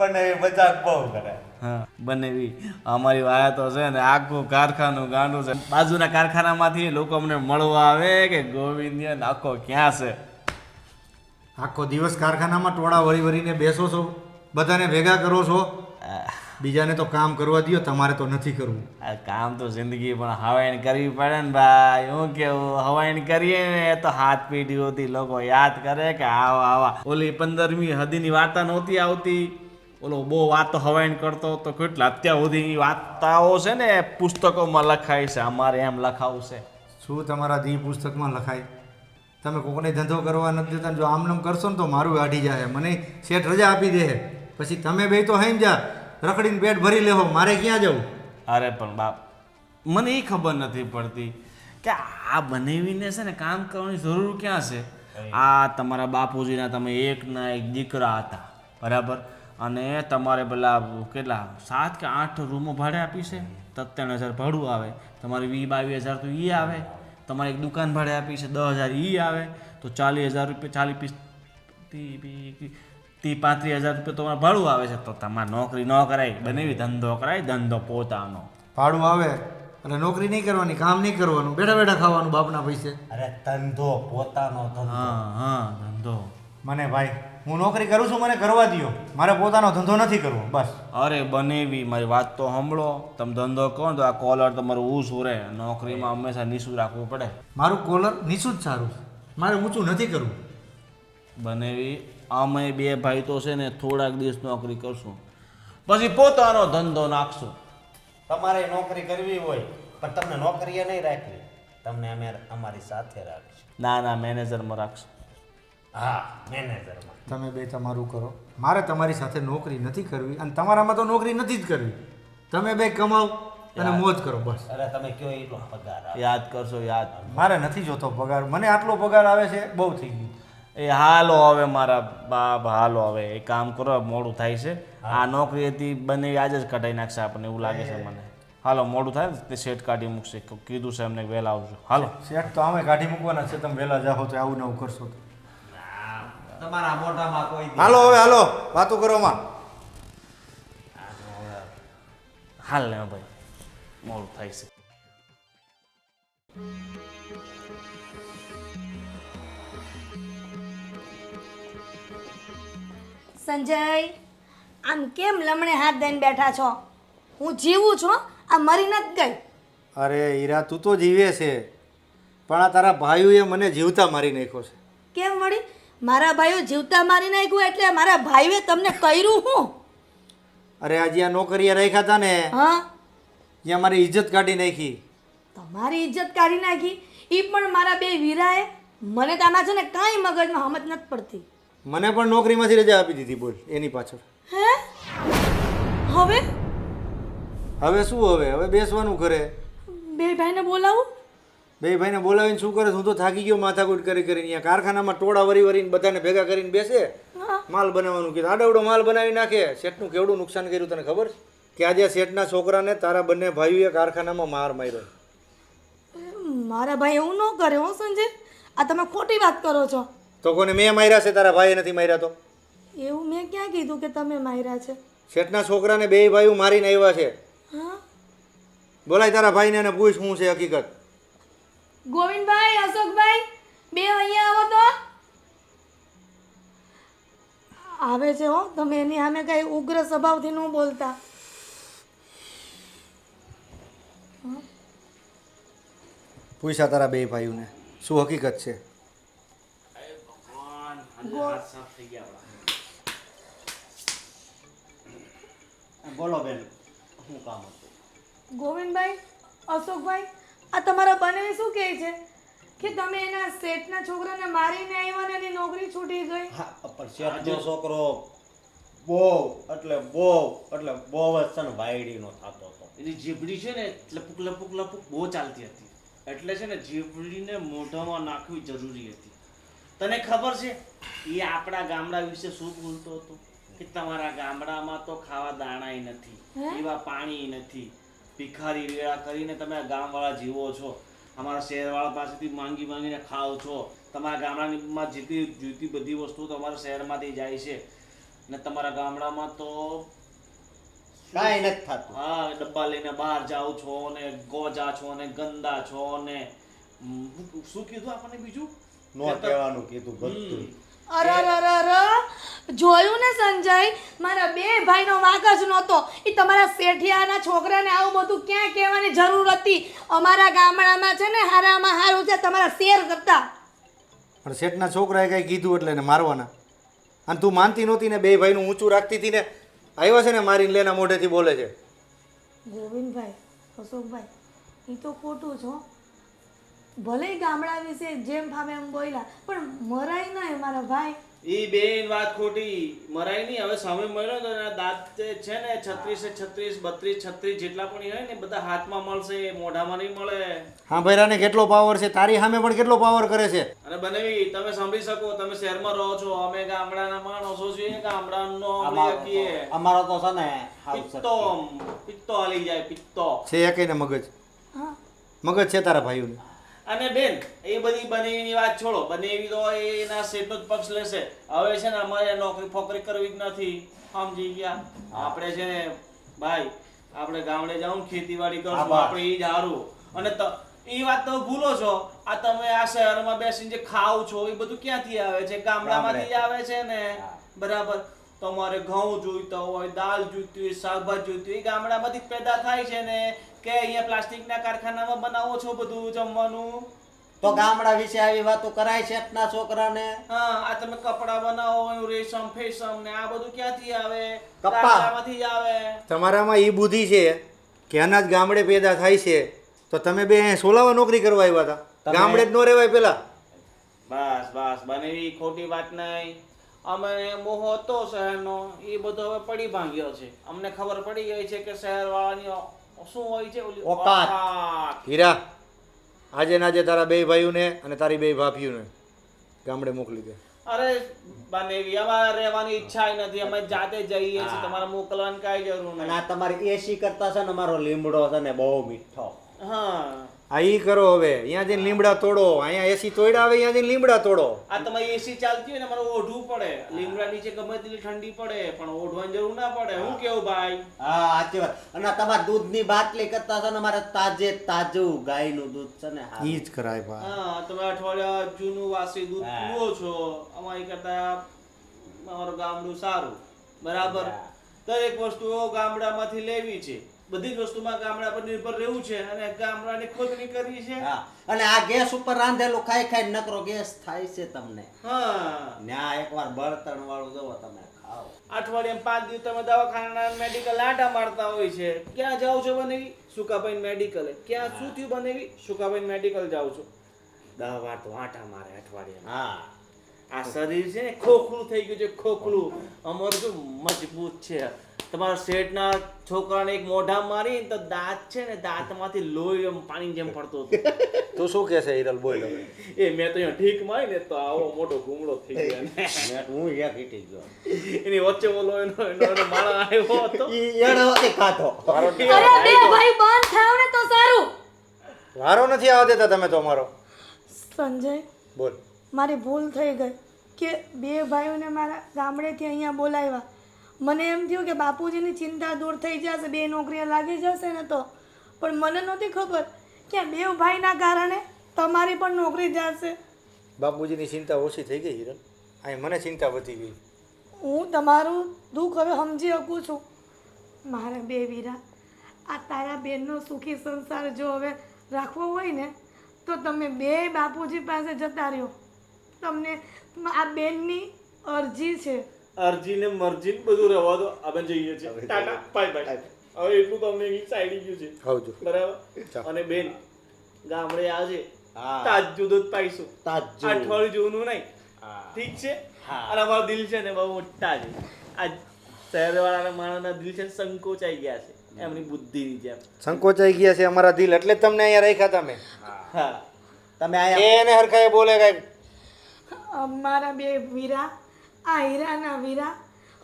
પણ એ મજાક બહુ કરે. હા બનેવી અમારી વાયા તો છે ને આખું કારખાનું ગાંડું છે. બાજુના કારખાનામાંથી લોકો અમને મળવા આવે કે ગોવિંદ આખો ક્યાં છે. આખો દિવસ કારખાનામાં ટોળા વળી વળીને બેસો છો, બધાને ભેગા કરો છો, બીજાને તો કામ કરવા દ્યો, તમારે તો નથી કરવું. આ કામ તો જિંદગી પણ હવાઈન કરવી પડે ને ભાઈ. હું કેવું હવાઈન કરીએ ને તો હાથ પેઢીઓથી લોકો યાદ કરે કે આવા આવા ઓલી 15મી સદીની વાર્તા નહોતી આવતી, ઓલો બહુ વાતો હવાઈન કરતો તો કેટલા અત્યાર સુધીની વાર્તાઓ છે ને પુસ્તકોમાં લખાય છે. અમારે એમ લખાવું છે. શું તમારા દી પુસ્તકમાં લખાય? તમે કોકને ધંધો કરવા નથી દેતા. જો આમ નામ કરશો ને તો મારું વાઢી જાય. મને શેઠ રજા આપી દે, પછી તમે બે તો હઈ જા રખડીને પેટ ભરી લેવો, મારે ક્યાં જવું? અરે પણ બાપ મને એ ખબર નથી પડતી કે આ બનેવીને છે ને કામ કરવાની જરૂર ક્યાં છે. આ તમારા બાપુજીના તમે એકના એક દીકરા હતા બરાબર, અને તમારે પેલા કેટલા 7 કે 8 રૂમો ભાડે આપી છે. 93,000 ભાડું આવે, તમારે 20-22,000 તો એ આવે. તમારે એક દુકાન ભાડે આપી છે 10,000 એ આવે, તો 40,000 રૂપિયા 35,000 રૂપિયા તમારે ભાડું આવે છે. તો તમારે નોકરી ન કરાય, બનેવી ધંધો કરાય, ધંધો પોતાનો. ભાડું આવે એટલે નોકરી નહીં કરવાની, કામ નહીં કરવાનું, બેઠા બેઠા ખાવાનું બાપના પૈસે. અરે ધંધો પોતાનો ધંધો. હા હા ધંધો. મને ભાઈ હું નોકરી કરું છું, મને કરવા દ્યો, મારે પોતાનો ધંધો નથી કરવો બસ. અરે બનેવી મારી વાત તો સાંભળો. તમે ધંધો કહો ને તો આ કોલર તમારું ઊંચું રહે. નોકરીમાં હંમેશા નીચું રાખવું પડે. મારું કોલર નીચું જ સારું છે, મારે ઊંચું નથી કરવું. બનેવી અમે 2 ભાઈ તો છે ને થોડાક દિવસ નોકરી કરશું, પછી પોતાનો ધંધો નાખશું. તમારે નોકરી કરવી હોય પણ તમને નોકરીએ નહીં રાખવી, તમને અમે અમારી સાથે રાખીશું. ના ના મેનેજરમાં રાખશું. હા મેનેજરમાં. તમે બે તમારું કરો, મારે તમારી સાથે નોકરી નથી કરવી, અને તમારામાં તો નોકરી નથી જ કરવી. તમે બે કમાઓ અને મોજ કરો બસ. અરે તમે કયો એટલો પગાર આવે. યાદ કરશો યાદ. મારે નથી જોતો પગાર, મને આટલો પગાર આવે છે બહુ થઈ ગયું. એ હાલો હવે મારા બાપ, હાલો હવે એક કામ કરો, મોડું થાય છે. આ નોકરી હતી બને આજે જ કઢાઈ નાખશે આપણને એવું લાગે છે મને. હાલો મોડું થાય ને તે શેઠ કાઢી મૂકશે, કીધું છે એમને વહેલા આવજો. હાલો શેઠ તો અમે કાઢી મૂકવાના છે, તમે વહેલા જાઓ તો આવું નવું કરશો તો. તમારા મોઢામાં કોઈ હાલો હવે હાલો વાતો કરો માં. હાલ ને ભાઈ મોડું થાય છે. સંજય, આમ કેમ લમણે હાથ દઈને બેઠા છો? હું જીવું છું, આ મરી નથી ગઈ. અરે હીરા તું તો જીવે છે, પણ આ તારા ભાઈઓએ મને જીવતા મારી નાખ્યો છે. કેમ વળી? મારા ભાઈઓ જીવતા મારી નાખ્યું એટલે મારા ભાઈઓએ તમને કર્યું હું? અરે આ જ્યાં નોકરીએ રાખ્યા હતા ને હા, ત્યાં મારી ઇજ્જત કાઢી નાખી. તમારી ઇજ્જત કાઢી નાખી? એ પણ મારા 2 વીરાએ? મને તો આના છે ને કાંઈ મગજમાં સમજ નથી પડતી. મને પણ નોકરીમાંથી રજા આપી દીધી, બોલ એની પાછળ. હે? હવે હવે શું? હવે બેસવાનું ઘરે. 2 ભાઈને બોલાવું? 2 ભાઈને બોલાવીને શું કરે? હું તો થાકી ગયો માથાકૂટ કરી કરીને. અહીંયા કારખાનામાં ટોળા વરી વરીને બધાને ભેગા કરીને બેસે, માલ બનાવવાનું કીધું, આડવડો માલ બનાવી નાખે. શેઠનું કેવડું નુકસાન કર્યું તને ખબર છે? કે આજે શેઠના છોકરાને તારા બંને ભાઈઓએ કારખાનામાં માર માર્યો. મારા ભાઈ એવું ન કરે હો સંજય, આ તમે ખોટી વાત કરો છો. તો કોને મેં માર્યા છે? તારા ભાઈએ નથી માર્યા તો? એવું મેં ક્યાં કીધું કે તમે માર્યા છે? શેઠના છોકરાને 2 ભાઈઓ મારીને આવ્યા છે. હા, બોલાય તારા ભાઈને અને પૂછ શું છે હકીકત. ગોવિંદભાઈ, અશોકભાઈ, 2 અહીંયા આવો તો. આવે છે હો, તમે એની સામે કઈ ઉગ્ર સ્વભાવથી ન બોલતા. પૂછ્યા તારા 2 ભાઈઓને શું હકીકત છે? બોલો બેન, શું કામ હતું? ગોવિંદભાઈ, અશોકભાઈ, આ તમારા બનેવી શું કહે છે કે તમે એના શેઠના છોકરાને મારીને આવ્યા ને એની નોકરી છૂટી ગઈ? હા પણ શેઠનો છોકરો બહુ જ છે ને વાયડીનો થતો હતો. એની જીભડી છે ને લપુક લપુક લપુક બહુ ચાલતી હતી, એટલે છે ને જીભડીને મોઢામાં નાખવી જરૂરી હતી. તને ખબર છે એ આપણા ગામડા વિશે શું બોલતો હતો કે તમારા ગામડામાં તો ખાવા દાણાય નથી, પીવા પાણી નથી, ભિખારી વેળા કરીને તમે ગામવાળા જીવો છો, અમારા શહેરવાળા પાસેથી માંગી માંગીને ખાઓ છો, તમારા ગામડામાં જીતી બધી વસ્તુ તમારા શહેરમાંથી જાય છે, ને તમારા ગામડામાં તો કાંઈ નથી થતું. હા ડબ્બા લઈને બહાર જાઓ છો ને ગોજા છો ને ગંદા છો ને શું કીધું આપણને બીજું નો કહેવાનું કીધું બધું. અરે જોયું ને સંજય, મારા બે ભાઈનો વાંક જ નહોતો. એ તમારા શેઠિયાના છોકરાને આવું બધું ક્યાં કહેવાની જરૂર હતી? અમારા ગામડામાં છે ને હારામાં હારું છે તમારા શેર કરતા. પણ શેઠના છોકરાએ કંઈ કીધું એટલે એને મારવાના. અને તું માનતી નહોતી ને બે ભાઈનું ઊંચું રાખતી હતી ને, આવ્યા છે ને મારીને લેના મોઢેથી બોલે છે. ગોવિંદભાઈ, અશોકભાઈ, એ તો ખોટું છો. ભલે ગામડા વિશે જેમ ફાવે એમ બોલ્યા, પણ મરાય ના મારા ભાઈ. ઈ બેન વાત ખોટી મરાય નહીં. હવે સામે મળ્યો તો એના દાંત છે ને 36 36 32 36 જેટલા પણ હોય ને બધા હાથમાં મળશે, મોઢામાં નહીં મળે. હા ભૈરાને કેટલો પાવર છે, તારી સામે પણ કેટલો પાવર કરે છે. અને બનેવી તમે સાંભળી શકો, તમે શહેરમાં રહો છો, અમે ગામડાના માણસો છીએ, ગામડાનો અમારો તો છે ને હાવ પિત્તો પિત્તો હાલી જાય પિત્તો છે એકઈને મગજ. હા, મગજ છે તારા ભાઈઓને. અને બેન એ બધી બનેવીની વાત છોડો, બનેવી તો એના શેઠનો જ પક્ષ લેશે. હવે છે ને અમારે નોકરી ફોકરી કરવી જ નથી, સમજી ગયા? આપણે છે ને ભાઈ આપણે ગામડે જાઉં ખેતીવાડી કરશું, આપણે એ જ સારું. અને એ વાત તો ભૂલો છો, આ તમે આ શહેરમાં બેસીને જે ખાવ છો એ બધું ક્યાંથી આવે છે? ગામડામાંથી જ આવે છે ને, બરાબર? તમારે ઘઉં જોઈતા હોય, દાળ જોઈતી હોય, શાકભાજી જોઈતી હોય, એ ગામડામાંથી જ પેદા થાય છે ને, કે અહીંયા પ્લાસ્ટિકના કારખાનામાં બનાવો છો બધું જમવાનું? તો ગામડા વિશે આવી વાતો કરાય શેઠના છોકરાને. હા, આ તમે કપડા બનાવો, રેશમ ફેશમ ને આ બધું ક્યાંથી આવે? કપા. ગામડામાંથી જ આવે. તમારામાં એ બુદ્ધિ છે કે અનાજ ગામડે પેદા થાય છે, તો તમે બે અહીંયા સોલાવા નોકરી કરવા આવ્યા હતા, ગામડે જ ન રહેવાય પેલા. બસ બસ બનેવી ખોટી વાત નહીં. અમે મોહ હતો શહેરનો, એ બધો હવે પડી ભાંગ્યો છે. અમને ખબર પડી ગઈ છે કે શહેરવાળાની શું હોય છે ઓલી ઓકાત. ઓકાત. હીરા, આજે ને આજે તારા બે ભાઈઓને અને તારી બે ભાભીઓને ગામડે મોકલી દે. અરે બનેવી અમારે રહેવાની ઈચ્છા નથી, અમે જાતે જઈએ છીએ, તમારે મોકલવાની કાંઈ જરૂર અને નહીં. આ તમારી એસી કરતા છે ને અમારો લીમડો છે ને બહુ મીઠો. હા, આ ઈ કરો હવે, અહીંયા જઈને લીમડા તોડો. અહીંયા એસી તોડ્યા, હવે અહીંયા જઈને લીમડા તોડો. આ તમારી એસી ચાલતી હોય ને અમારે ઓઢવું પડે. લીમડા નીચે ગમે તેટલી ઠંડી પડે પણ ઓઢવાની જરૂર ના પડે. હું કેવું ભાઈ? હા સાચી વાત. અને આ તમારા દૂધની બાટલી કરતા છે ને અમારે તાજે તાજું ગાયનું દૂધ છે ને ઈ જ કરાય ભા. હા, તમે અઠવાડિયા જૂનું વાસી દૂધ પીવો છો, અમારી કરતા અમારું ગામડું સારું, બરાબર? દરેક વસ્તુઓ ગામડામાંથી લેવી છે, બધી જ વસ્તુમાં ગામડા પર નિર્ભર રહેવું છે અને ગામડાની ખોદણી કરવી છે. હા. અને આ ગેસ ઉપર રાંધેલું ખાઈ ખાઈ નકરો ગેસ થાય છે તમને. હા, ન્યા એકવાર બળતણ વાળું જોવો તમે ખાઓ. અઠવાડિયામાં 5 દિવસ તમે દવાખાના મેડિકલ આંટા મારતા હોય છે. ક્યાં જાઓ છો બનેવી? સુકાભાઈ મેડિકલ. ક્યાં શું થયું બનેવી? સુકાભાઈ મેડિકલ જાઓ છો. 10 વાર તો આંટા મારે અઠવાડિયામાં. હા. આ શરીર છે ને ખોખલું થઈ ગયું છે, ખોખલું. અમારું જો મજબૂત છે. તમારા શેઠના છોકરાને એક મોઢા મારી તો દાંત છે ને દાંતમાંથી લોહી એમ પાણી જેમ પડતો હતો. તું શું કહે છે હિરલ? બોલ હવે. એ મેં તો અહીંયા ઠીક મારી ને તો આવો મોટો ઘૂમડો થઈ ગયો ને. મેં હું એક હીટી ગયો. એની વચ્ચે બોલો એનો માણસ આવ્યો હતો. ઈ એનો નથી ખાતો. અરે બે ભાઈ બંધ થાવ ને તો સારું. વારો નથી આવવા દેતા તમે તો અમારો. સંજય, બોલ. મારી ભૂલ થઈ ગઈ કે બે ભાઈઓને મારા ગામડેથી અહીંયા બોલાવ્યા. મને એમ થયું કે બાપુજીની ચિંતા દૂર થઈ જશે, બે નોકરીએ લાગી જશે ને તો. પણ મને નહોતી ખબર કે આ બે ભાઈના કારણે તમારી પણ નોકરી જશે. બાપુજીની ચિંતા ઓછી થઈ ગઈ હિરલ, અહીં મને ચિંતા વધી ગઈ. હું તમારું દુઃખ હવે સમજી શકું છું. મારા બે વીરા, આ તારા બેનનો સુખી સંસાર જો હવે રાખવો હોય ને તો તમે બે બાપુજી પાસે જતા રહ્યો. તમને આ બેનની અરજી છે. અરજી ને મરજી ને બધું રહેવા દો, આપણે જઈએ છીએ. Tata, bye bye. હવે એટલું તમને સાઈડી ગયું છે, આવજો. બરાબર? અને બેન ગામડે આવજે, હા. તાજું દૂધ પાઈશું. તાજું. અઠવાડિયું જૂનું નહીં, હા. ઠીક છે? હા. અને અમારું દિલ છે ને બહુ મોટા છે. આ શહેરવાળાના માણસના દિલ છે ને સંકોચાઈ ગયા છે એમની બુદ્ધિની જેમ. સંકોચાઈ ગયા છે અમારા દિલ, એટલે જ તમને અહીંયા રાખ્યા તમે. હા, તમે આયા એને હરખાએ બોલે કાંઈ. મારા બે વીરા, આ હીરાના વીરા,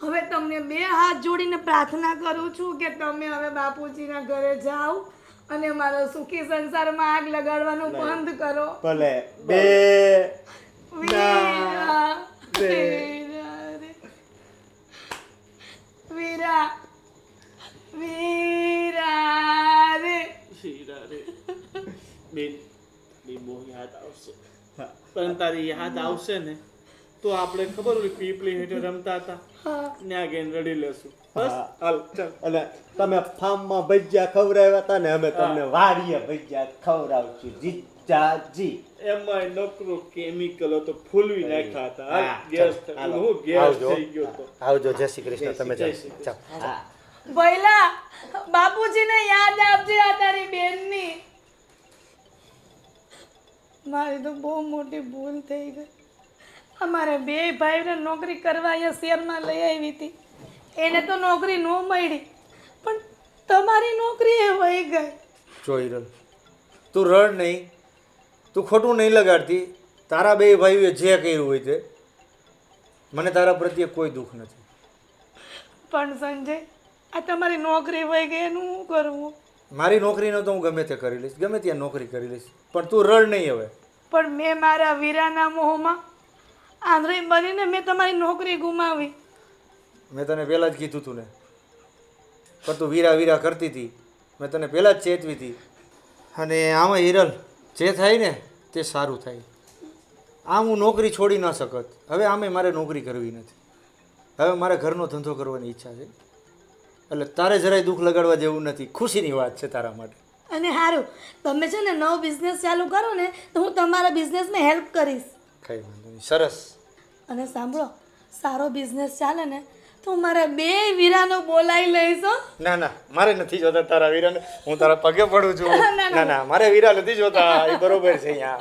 હવે તમને બે હાથ જોડીને પ્રાર્થના કરું છું કે તમે હવે બાપુજીના ઘરે જાઓ અને મારો સુખી સંસારમાં આગ લગાડવાનું બંધ કરો. ભલે બે વીરા, વીરા રે. પણ તારી યાદ આવશે ને તો આપણે ખબર ઓલી પીપળી હેઠે રમતા હતા ત્યાં ગઈને રડી લેશું બસ હાલ ચાલ. અને તમે ફાર્મમાં ભજીયા ખવડાવ્યા હતા ને અમે તમને વાડીએ ભજીયા ખવડાવશું જીજાજી. એમાં નકરું કેમિકલ તો ફૂલવી નાખ્યા હતા હાલ, હા, ગેસ ચાલ, થઈ હાલો. ગયો. હું ગેસ આવજો. થઈ ગયો તો આવજો. જય શ્રી કૃષ્ણ. તમે જય જાઓ. શ્રી ચાલો. હા. ભઈલા બાપુજીને યાદ આપજે આ તારી બેનની. મારી તો બહુ મોટી ભૂલ થઈ ગઈ. અમારે બે ભાઈને નોકરી કરવા અહીંયા શહેરમાં લઈ આવી હતી. એને તો નોકરી ન મળી, પણ તમારી નોકરી એ વહી ગઈ. જો હિરલ, તું રડ નહીં, તું ખોટું નહીં લગાડતી. તારા બે ભાઈઓએ જે કર્યું હોય તે મને તારા પ્રત્યે કોઈ દુઃખ નથી. પણ સંજય, આ તમારી નોકરી વહી ગઈ એનું શું કરવું? મારી નોકરીનો તો હું ગમે તે કરી લઈશ, ગમે ત્યાં નોકરી કરી લઈશ, પણ તું રડ નહીં હવે. પણ મેં મારા વીરાના મોહમાં આંધળી બનીને મેં તમારી નોકરી ગુમાવી. મેં તને પહેલાં જ કીધું હતું ને, પણ તું વીરા વીરા કરતી હતી. મેં તને પહેલાં જ ચેતવી હતી. અને આમાં હિરલ, જે થાય ને તે સારું થાય. આમ હું નોકરી છોડી ન શકત. હવે આમે મારે નોકરી કરવી નથી. હવે મારે ઘરનો ધંધો કરવાની ઈચ્છા છે. એટલે તારે જરાય દુઃખ લગાડવા જેવું નથી. ખુશીની વાત છે તારા માટે. અને સારું, તમે છે ને નવો બિઝનેસ ચાલુ કરો ને તો હું તમારા બિઝનેસમાં હેલ્પ કરીશ. કંઈ વાંધો નહીં. સરસ. અને સાંભળો, સારો બિઝનેસ ચાલે ને તો હું મારા બે વીરાનો બોલાવી લઈશ હો. ના ના, મારે નથી જોતા તારા વીરાને. હું તારા પગે પડું છું. ના ના, મારે વીરા નથી જોતા. એ બરોબર છે અહીંયા.